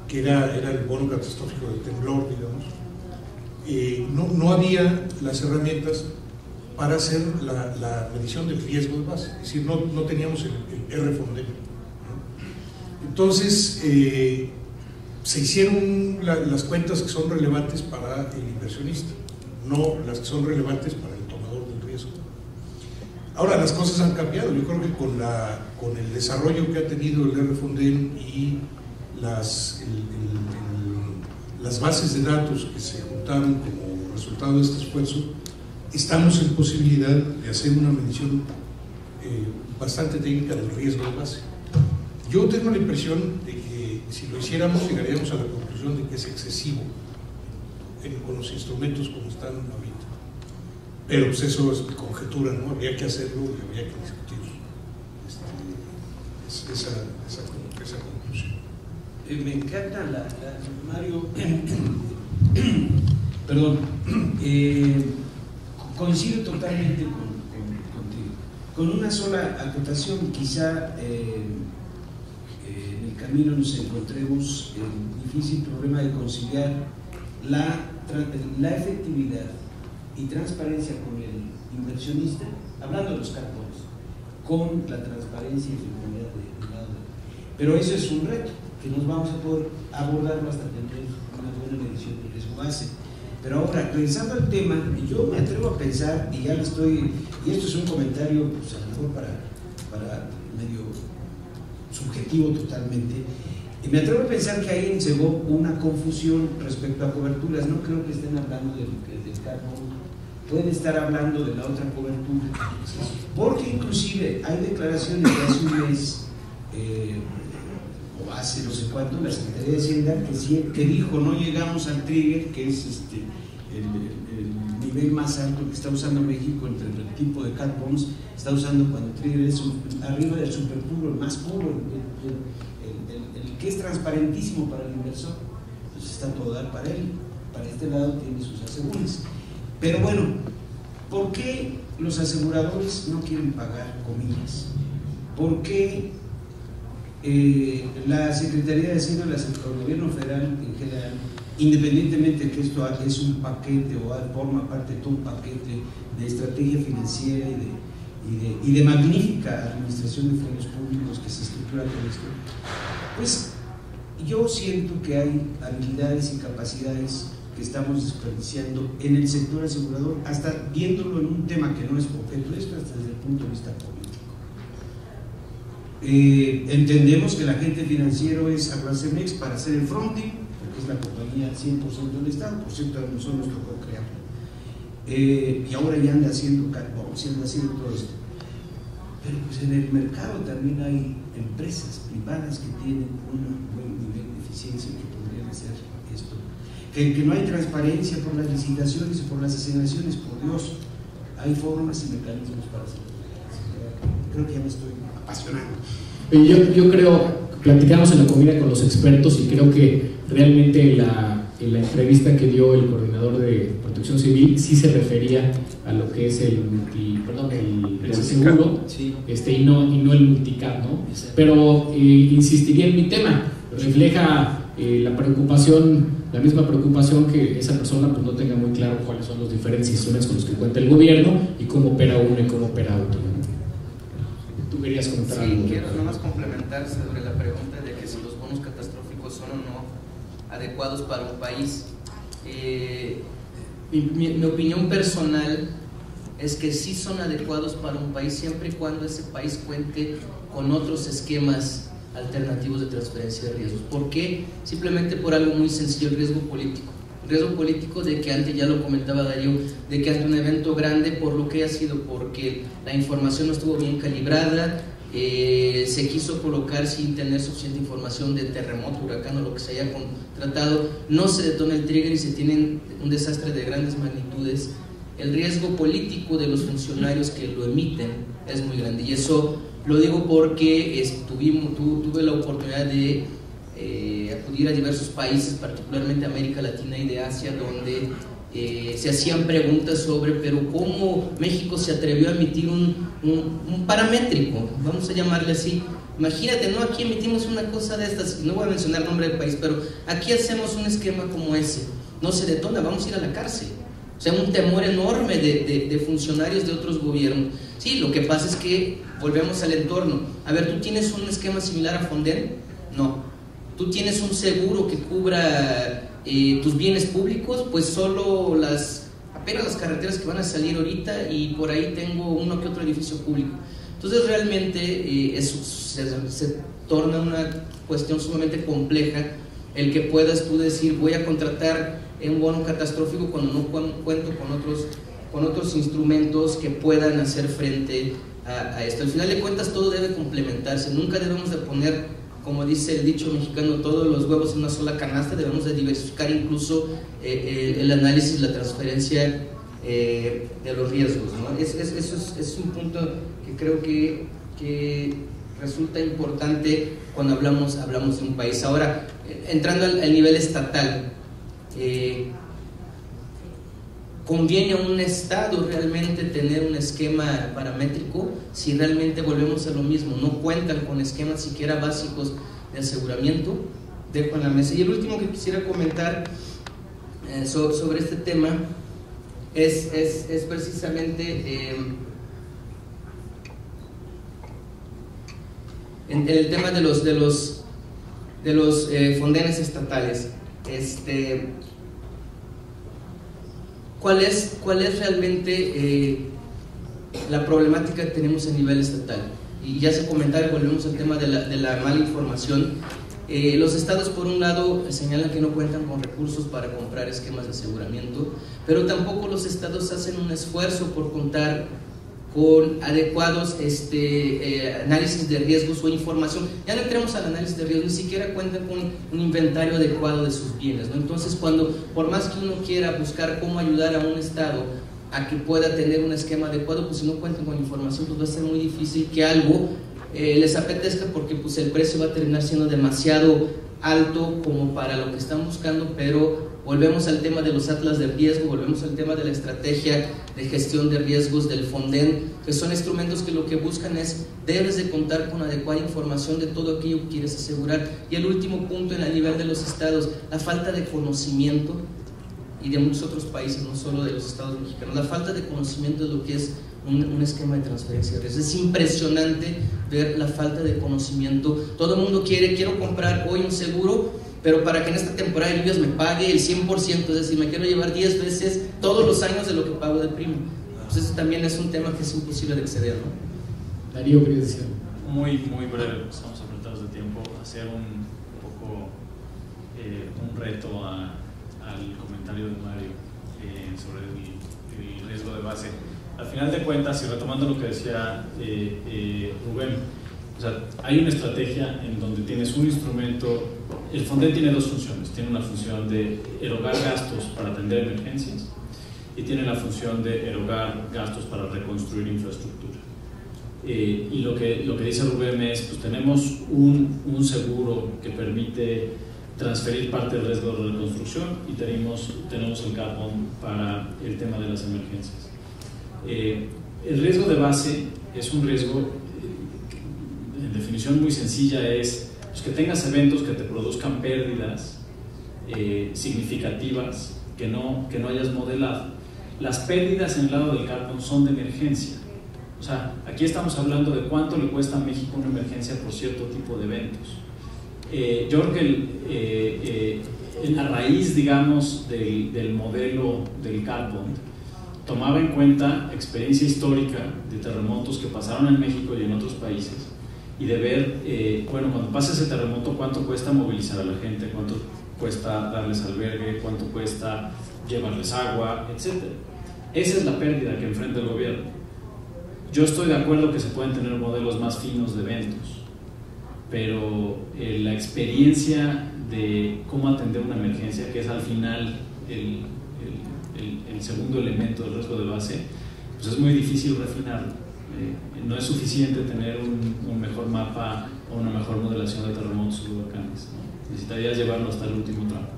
que era el bono catastrófico del temblor, digamos, no había las herramientas para hacer la medición del riesgo de base, es decir, no teníamos el R-Fonden, ¿no? Entonces, se hicieron las cuentas que son relevantes para el inversionista, no las que son relevantes para el tomador del riesgo. Ahora las cosas han cambiado, yo creo que con el desarrollo que ha tenido el R-Fonden y las bases de datos que se juntaron como resultado de este esfuerzo, estamos en posibilidad de hacer una medición bastante técnica del riesgo de base. Yo tengo la impresión de que si lo hiciéramos llegaríamos a la conclusión de que es excesivo con los instrumentos como están ahorita. Pero pues eso es conjetura, ¿no? Habría que hacerlo y habría que discutir esa conclusión. Me encanta Mario, perdón, coincido totalmente contigo. Con una sola acotación, quizá en el camino nos encontremos el difícil problema de conciliar la efectividad y transparencia con el inversionista, hablando de los carbones, con la transparencia y efectividad del lado. Pero eso es un reto que nos vamos a poder abordarlo hasta tener una buena medición de riesgo base. Pero ahora, pensando el tema, yo me atrevo a pensar, y esto es un comentario pues, a lo mejor medio subjetivo totalmente. Y me atrevo a pensar que ahí llegó una confusión respecto a coberturas. No creo que estén hablando del carbón, pueden estar hablando de la otra cobertura, porque inclusive hay declaraciones de hace un mes o hace no sé cuánto, la Secretaría de Hacienda que dijo no llegamos al trigger, que es el nivel más alto que está usando México entre el tipo de cat bonds, está usando cuando el trigger es arriba del super puro, el más puro, el que es transparentísimo para el inversor. Entonces está todo dar para él, para este lado tiene sus asegúres. Pero bueno, ¿por qué los aseguradores no quieren pagar comillas? ¿Por qué la Secretaría de Hacienda, el gobierno federal en general, independientemente de que esto es un paquete o forma parte de todo un paquete de estrategia financiera y de magnífica administración de fondos públicos que se estructura con esto, pues yo siento que hay habilidades y capacidades que estamos desperdiciando en el sector asegurador, hasta viéndolo en un tema que no es objeto de esto, hasta desde el punto de vista político. Entendemos que el agente financiero es Abracemex para hacer el fronting, porque es la compañía 100% del Estado, por cierto, a nosotros nos tocó crearlo, y ahora ya anda haciendo catbones, anda haciendo todo esto. Pero pues en el mercado también hay empresas privadas que tienen un buen nivel de eficiencia que podrían hacer esto. Que no hay transparencia por las licitaciones y por las asignaciones, por Dios, hay formas y mecanismos para hacerlo. Creo que ya me estoy apasionando. Yo creo, platicamos en la comida con los expertos y creo que realmente en la entrevista que dio el coordinador de Protección Civil sí se refería a lo que es el seguro, sí. Y no el multicap, ¿no? Pero insistiría en mi tema, refleja la preocupación, la misma preocupación que esa persona pues no tenga muy claro cuáles son los diferentes instrumentos con los que cuenta el gobierno y cómo opera uno y cómo opera otro, ¿no? ¿Tú querías comentar algo? Sí, quiero nomás complementar sobre la pregunta de que si los bonos catastróficos son o no adecuados para un país. Mi opinión personal es que sí son adecuados para un país siempre y cuando ese país cuente con otros esquemas alternativos de transferencia de riesgos. ¿Por qué? Simplemente por algo muy sencillo, el riesgo político. El riesgo político de que antes, ya lo comentaba Darío, de que ante un evento grande, por lo que ha sido, porque la información no estuvo bien calibrada, se quiso colocar sin tener suficiente información de terremoto, huracán o lo que se haya contratado, no se detona el trigger y se tiene un desastre de grandes magnitudes. El riesgo político de los funcionarios que lo emiten es muy grande, y eso lo digo porque tuve la oportunidad de acudir a diversos países, particularmente América Latina y de Asia, donde se hacían preguntas sobre, pero ¿cómo México se atrevió a emitir un paramétrico? Vamos a llamarle así. Imagínate, ¿no? Aquí emitimos una cosa de estas, no voy a mencionar el nombre del país, pero aquí hacemos un esquema como ese, no se detona, vamos a ir a la cárcel. O sea, un temor enorme de funcionarios de otros gobiernos. Sí, lo que pasa es que volvemos al entorno. A ver, ¿tú tienes un esquema similar a Fonden? No. ¿Tú tienes un seguro que cubra tus bienes públicos? Pues solo apenas las carreteras que van a salir ahorita, y por ahí tengo uno que otro edificio público. Entonces realmente eso se torna una cuestión sumamente compleja el que puedas tú decir voy a contratar un bono catastrófico cuando no cuento con otros instrumentos que puedan hacer frente a esto. Al final de cuentas todo debe complementarse, nunca debemos de poner, como dice el dicho mexicano, todos los huevos en una sola canasta, debemos de diversificar incluso el análisis, la transferencia de los riesgos, ¿no? Eso es un punto que creo que resulta importante cuando hablamos de un país. Ahora, entrando al nivel estatal, ¿conviene a un Estado realmente tener un esquema paramétrico si realmente volvemos a lo mismo? No cuentan con esquemas siquiera básicos de aseguramiento. Dejo en la mesa. Y el último que quisiera comentar sobre este tema es precisamente en el tema de los fondenes estatales. ¿Cuál es realmente la problemática que tenemos a nivel estatal? y ya se comentaba, volvemos al tema de la mala información. Los estados, por un lado, señalan que no cuentan con recursos para comprar esquemas de aseguramiento, pero tampoco los estados hacen un esfuerzo por contar con adecuados análisis de riesgos o información. Ya no entremos al análisis de riesgos, ni siquiera cuentan con un inventario adecuado de sus bienes, ¿no? Entonces, por más que uno quiera buscar cómo ayudar a un estado a que pueda tener un esquema adecuado, pues si no cuentan con información, pues va a ser muy difícil que algo les apetezca, porque pues el precio va a terminar siendo demasiado alto como para lo que están buscando. Pero volvemos al tema de los atlas de riesgo, volvemos al tema de la estrategia de gestión de riesgos del Fonden, que son instrumentos que lo que buscan es, debes de contar con adecuada información de todo aquello que quieres asegurar. Y el último punto, en el nivel de los estados, la falta de conocimiento, y de muchos otros países, no solo de los estados mexicanos, la falta de conocimiento de lo que es un esquema de transferencia de riesgos. Es impresionante ver la falta de conocimiento. Todo el mundo quiero comprar hoy un seguro, pero para que en esta temporada de lluvias me pague el 100%, es decir, me quiero llevar 10 veces todos los años de lo que pago de prima. Pues eso también es un tema que es imposible de exceder, ¿no? Darío, ¿querías decir? Muy breve, estamos apretados de tiempo. Hacer un poco un reto al comentario de Mario sobre el riesgo de base. Al final de cuentas, y retomando lo que decía Rubén, o sea, hay una estrategia en donde tienes un instrumento. El Fonden tiene dos funciones. Tiene una función de erogar gastos para atender emergencias y tiene la función de erogar gastos para reconstruir infraestructura. Y lo que dice Rubén es, pues tenemos un seguro que permite transferir parte del riesgo de reconstrucción y tenemos el carbón para el tema de las emergencias. El riesgo de base es un riesgo, en definición muy sencilla, es pues, que tengas eventos que te produzcan pérdidas significativas que no hayas modelado. Las pérdidas en el lado del carbón son de emergencia. O sea, aquí estamos hablando de cuánto le cuesta a México una emergencia por cierto tipo de eventos. Yo creo que en la raíz, digamos, del modelo del carbón tomaba en cuenta experiencia histórica de terremotos que pasaron en México y en otros países, y de ver, bueno, cuando pasa ese terremoto, cuánto cuesta movilizar a la gente, cuánto cuesta darles albergue, cuánto cuesta llevarles agua, etc. Esa es la pérdida que enfrenta el gobierno. Yo estoy de acuerdo que se pueden tener modelos más finos de eventos, pero la experiencia de cómo atender una emergencia, que es al final el segundo elemento del riesgo de base, pues es muy difícil refinarlo. No es suficiente tener un mejor mapa o una mejor modelación de terremotos y huracanes, ¿no? Necesitarías llevarlo hasta el último tramo.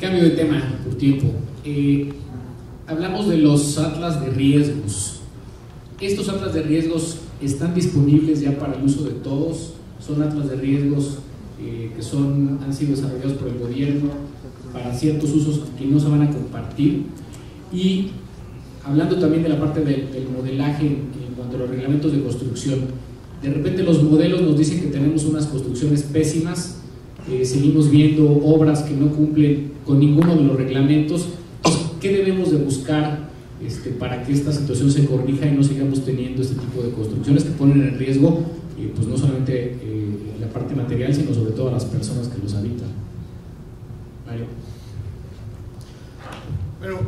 Cambio de tema por tiempo. Hablamos de los atlas de riesgos. Estos atlas de riesgos están disponibles ya para el uso de todos. Son atlas de riesgos que han sido desarrollados por el gobierno para ciertos usos que no se van a compartir. Y hablando también de la parte del modelaje en cuanto a los reglamentos de construcción, de repente los modelos nos dicen que tenemos unas construcciones pésimas, seguimos viendo obras que no cumplen con ninguno de los reglamentos. ¿Qué debemos de buscar para que esta situación se corrija y no sigamos teniendo este tipo de construcciones que ponen en riesgo pues no solamente la parte material, sino sobre todo a las personas que los habitan? Mario. Bueno,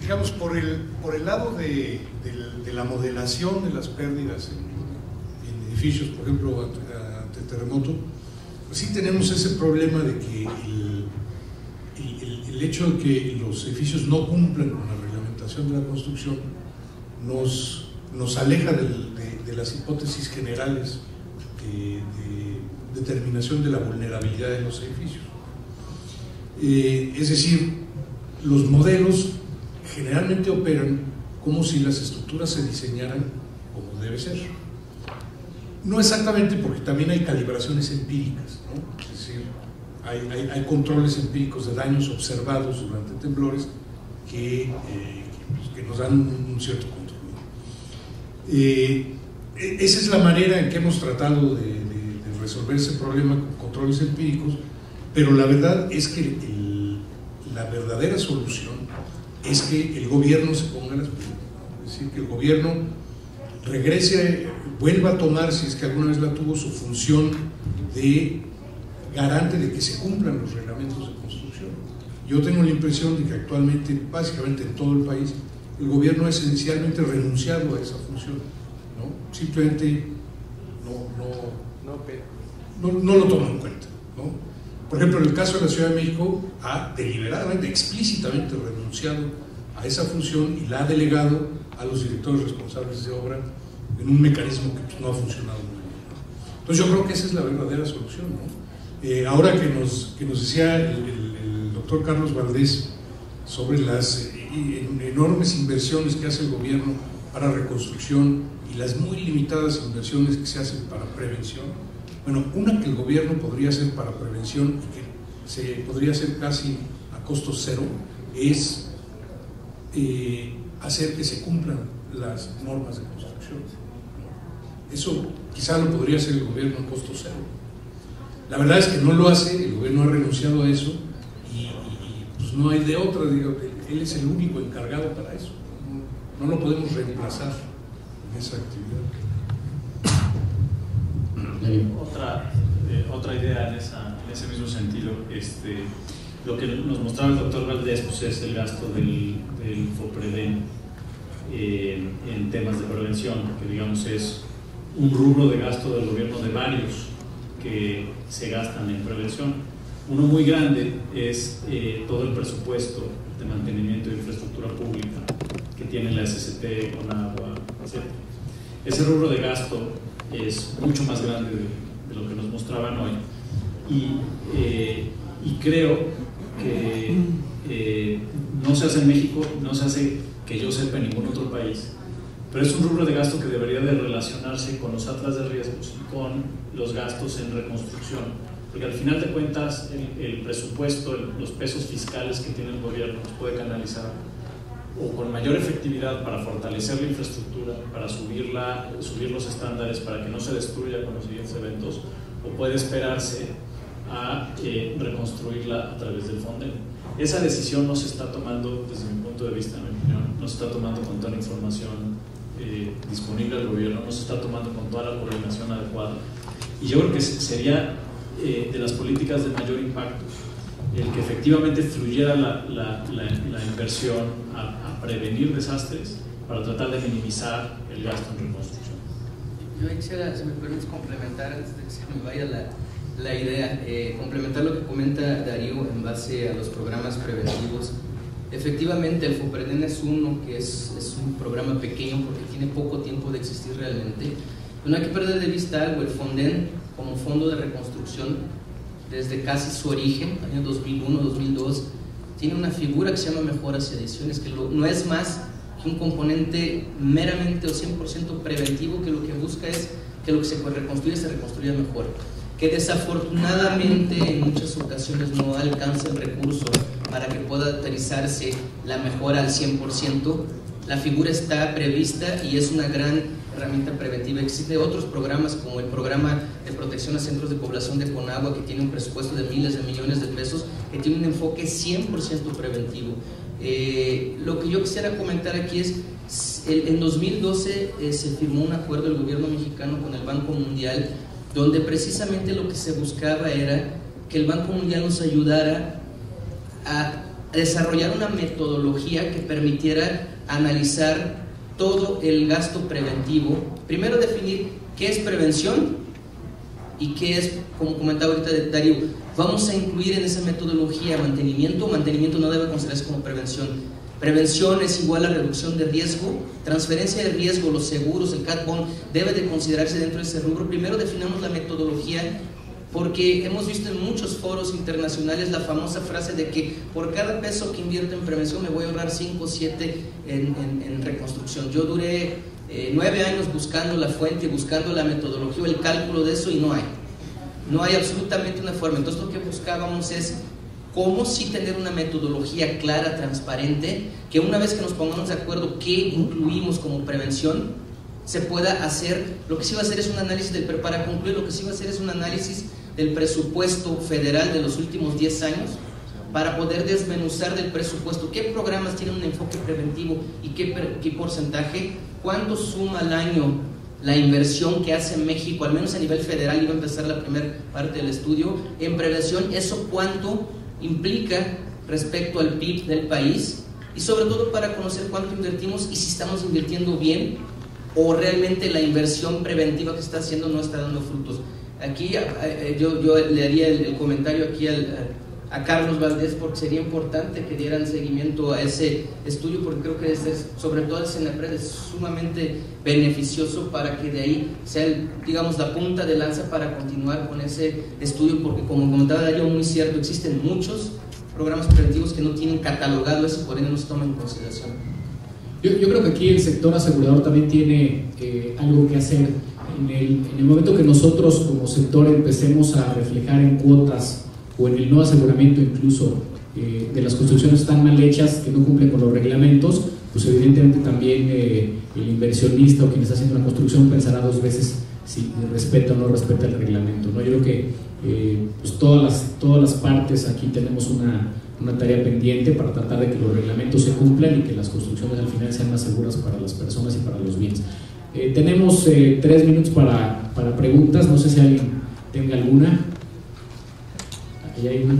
digamos, por el lado de la modelación de las pérdidas en edificios, por ejemplo, ante terremoto, pues sí tenemos ese problema de que el hecho de que los edificios no cumplan con la reglamentación de la construcción nos aleja de las hipótesis generales de determinación de la vulnerabilidad de los edificios. Es decir, los modelos generalmente operan como si las estructuras se diseñaran como debe ser. No exactamente, porque también hay calibraciones empíricas, ¿no? Es decir, hay controles empíricos de daños observados durante temblores que nos dan un cierto control. Esa es la manera en que hemos tratado de resolver ese problema con controles empíricos, pero la verdad es que la verdadera solución es que el gobierno se ponga las pilas, ¿no? Es decir, que el gobierno regrese, vuelva a tomar, si es que alguna vez la tuvo, su función de garante de que se cumplan los reglamentos de construcción. Yo tengo la impresión de que actualmente, básicamente en todo el país, el gobierno ha esencialmente renunciado a esa función, ¿no? Simplemente no lo toma en cuenta, ¿no? Por ejemplo, en el caso de la Ciudad de México, ha deliberadamente, explícitamente renunciado a esa función y la ha delegado a los directores responsables de obra en un mecanismo que pues, no ha funcionado muy bien, ¿no? Entonces yo creo que esa es la verdadera solución, ¿no? Ahora que nos decía el doctor Carlos Valdés sobre las enormes inversiones que hace el gobierno para reconstrucción y las muy limitadas inversiones que se hacen para prevención, bueno, una que el gobierno podría hacer para prevención y que se podría hacer casi a costo cero es hacer que se cumplan las normas de construcción. Eso quizá lo podría hacer el gobierno a costo cero. La verdad es que no lo hace, el gobierno ha renunciado a eso y pues no hay de otra, digo, él es el único encargado para eso, no lo podemos reemplazar en esa actividad. Otra idea en ese mismo sentido, lo que nos mostraba el doctor Valdés pues es el gasto del FOPREDEN en temas de prevención, que digamos es un rubro de gasto del gobierno de varios que se gastan en prevención. Uno muy grande es todo el presupuesto de mantenimiento de infraestructura pública que tiene la SCT, Conagua, etc. Ese rubro de gasto es mucho más grande de lo que nos mostraban hoy y creo que no se hace en México, no se hace que yo sepa en ningún otro país, pero es un rubro de gasto que debería de relacionarse con los atlas de riesgos y con los gastos en reconstrucción, porque al final de cuentas el presupuesto, los pesos fiscales que tiene el gobierno los puede canalizar o con mayor efectividad para fortalecer la infraestructura, para subir los estándares, para que no se destruya con los siguientes eventos, o puede esperarse a reconstruirla a través del FONDEN. Esa decisión no se está tomando, desde mi punto de vista, en mi opinión, no se está tomando con toda la información disponible al gobierno, no se está tomando con toda la coordinación adecuada. Y yo creo que sería de las políticas de mayor impacto el que efectivamente fluyera la inversión a prevenir desastres para tratar de minimizar el gasto en reconstrucción. Yo quisiera, si me permites, complementar antes de que se me vaya la idea, complementar lo que comenta Darío en base a los programas preventivos. Efectivamente, el FOPREDEN es uno que es un programa pequeño porque tiene poco tiempo de existir realmente. No hay que perder de vista algo, el FONDEN como Fondo de Reconstrucción, desde casi su origen, año 2001, 2002, tiene una figura que se llama mejoras y adiciones, que no es más que un componente meramente o 100% preventivo, que lo que busca es que lo que se reconstruya se reconstruya mejor, que desafortunadamente en muchas ocasiones no alcanza el recurso para que pueda aterrizarse la mejora al 100%. La figura está prevista y es una gran herramienta preventiva. Existen otros programas como el programa de protección a centros de población de Conagua, que tiene un presupuesto de miles de millones de pesos, que tiene un enfoque 100% preventivo. Lo que yo quisiera comentar aquí es, en 2012 se firmó un acuerdo del gobierno mexicano con el Banco Mundial, donde precisamente lo que se buscaba era que el Banco Mundial nos ayudara a desarrollar una metodología que permitiera analizar todo el gasto preventivo. Primero definir qué es prevención y qué es, como comentaba ahorita Darío, vamos a incluir en esa metodología mantenimiento. Mantenimiento no debe considerarse como prevención. Prevención es igual a reducción de riesgo, transferencia de riesgo, los seguros, el cat bond debe de considerarse dentro de ese rubro. Primero definamos la metodología, porque hemos visto en muchos foros internacionales la famosa frase de que por cada peso que invierto en prevención me voy a ahorrar 5 o 7 en reconstrucción. Yo duré 9 años buscando la fuente, buscando la metodología, el cálculo de eso, y no hay absolutamente una forma. Entonces lo que buscábamos es cómo sí tener una metodología clara, transparente, que una vez que nos pongamos de acuerdo qué incluimos como prevención, se pueda hacer. Lo que sí va a hacer es un análisis para concluir, lo que sí va a hacer es un análisis del presupuesto federal de los últimos 10 años para poder desmenuzar del presupuesto qué programas tienen un enfoque preventivo y qué porcentaje, cuánto suma al año la inversión que hace México, al menos a nivel federal, iba a empezar la primera parte del estudio, en prevención, eso cuánto implica respecto al PIB del país, y sobre todo para conocer cuánto invertimos y si estamos invirtiendo bien o realmente la inversión preventiva que se está haciendo no está dando frutos. Aquí yo le haría el comentario aquí a Carlos Valdés, porque sería importante que dieran seguimiento a ese estudio, porque creo que sobre todo el CENEPRED es sumamente beneficioso para que de ahí sea, digamos, la punta de lanza para continuar con ese estudio, porque como comentaba Darío, muy cierto, existen muchos programas preventivos que no tienen catalogado eso, por ende no se toma en consideración. Yo creo que aquí el sector asegurador también tiene algo que hacer. En el momento que nosotros como sector empecemos a reflejar en cuotas o en el no aseguramiento incluso de las construcciones tan mal hechas que no cumplen con los reglamentos, pues evidentemente también el inversionista o quien está haciendo una construcción pensará dos veces si respeta o no respeta el reglamento, ¿no? Yo creo que pues todas las partes aquí tenemos una tarea pendiente para tratar de que los reglamentos se cumplan y que las construcciones al final sean más seguras para las personas y para los bienes. Tenemos 3 minutos para preguntas, no sé si alguien tenga alguna. Aquí hay una.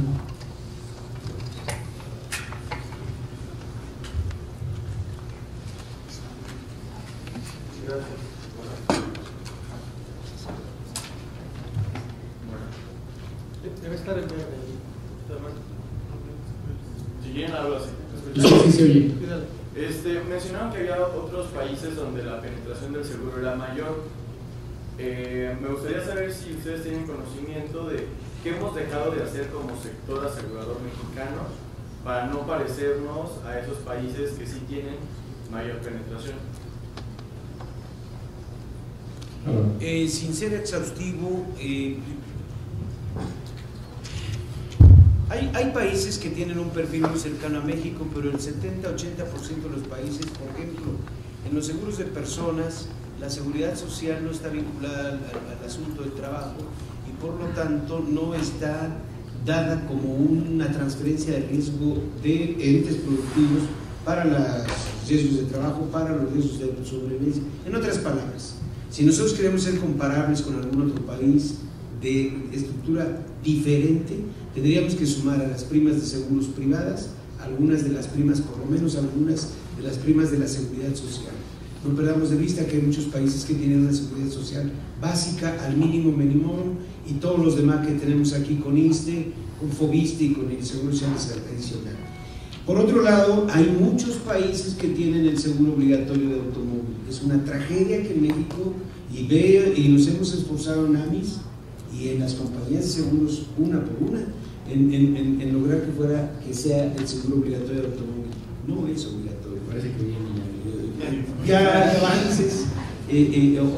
Debe estar en verde. Si quieren hablo así. Sí, se oye. Mencionaron que había otros países donde la penetración del seguro era mayor. Me gustaría saber si ustedes tienen conocimiento de qué hemos dejado de hacer como sector asegurador mexicano para no parecernos a esos países que sí tienen mayor penetración. Sin ser exhaustivo, hay países que tienen un perfil muy cercano a México, pero el 70-80% de los países, por ejemplo, en los seguros de personas, la seguridad social no está vinculada al asunto del trabajo y por lo tanto no está dada como una transferencia de riesgo de entes productivos para los riesgos de trabajo, para los riesgos de sobrevivencia. En otras palabras, si nosotros queremos ser comparables con algún otro país de estructura diferente, tendríamos que sumar a las primas de seguros privadas algunas de las primas, por lo menos algunas de las primas de la seguridad social. No perdamos de vista que hay muchos países que tienen una seguridad social básica al mínimo minimum y todos los demás que tenemos aquí con ISSSTE, con FOBISTE y con el seguro social adicional. Por otro lado, hay muchos países que tienen el seguro obligatorio de automóvil. Es una tragedia que en México, y nos hemos esforzado en AMIS y en las compañías de seguros, una por una, en lograr que sea el seguro obligatorio de automóvil. No es obligatorio. Parece que viene ya avances,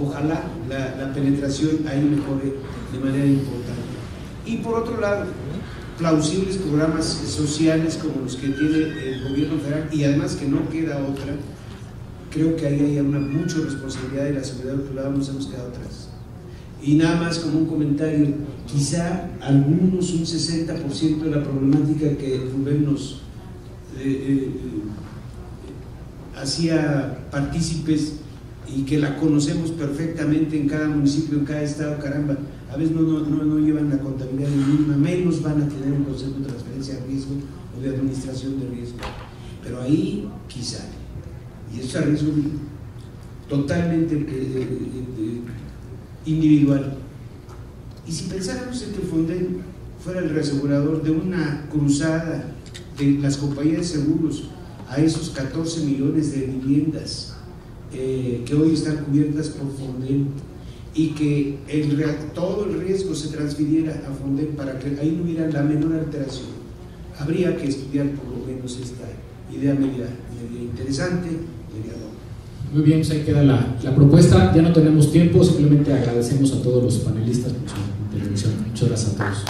ojalá la penetración ahí mejore de manera importante. Y por otro lado, plausibles programas sociales como los que tiene el gobierno federal, y además que no queda otra. Creo que ahí hay mucha responsabilidad de la seguridad privada, nos hemos quedado atrás. Y nada más como un comentario, quizá algunos, un 60% de la problemática que Rubén nos hacía partícipes y que la conocemos perfectamente en cada municipio, en cada estado, caramba, a veces no llevan la contabilidad mínima, menos van a tener un concepto de transferencia de riesgo o de administración de riesgo. Pero ahí quizá, y eso es riesgo totalmente individual. Y si pensáramos en que Fonden fuera el reasegurador de una cruzada de las compañías de seguros a esos 14 millones de viviendas que hoy están cubiertas por Fonden, y que todo el riesgo se transfiriera a Fonden para que ahí no hubiera la menor alteración, habría que estudiar por lo menos esta idea media interesante, media doble. Muy bien, pues ahí queda la propuesta. Ya no tenemos tiempo, simplemente agradecemos a todos los panelistas por su intervención. Muchas gracias a todos.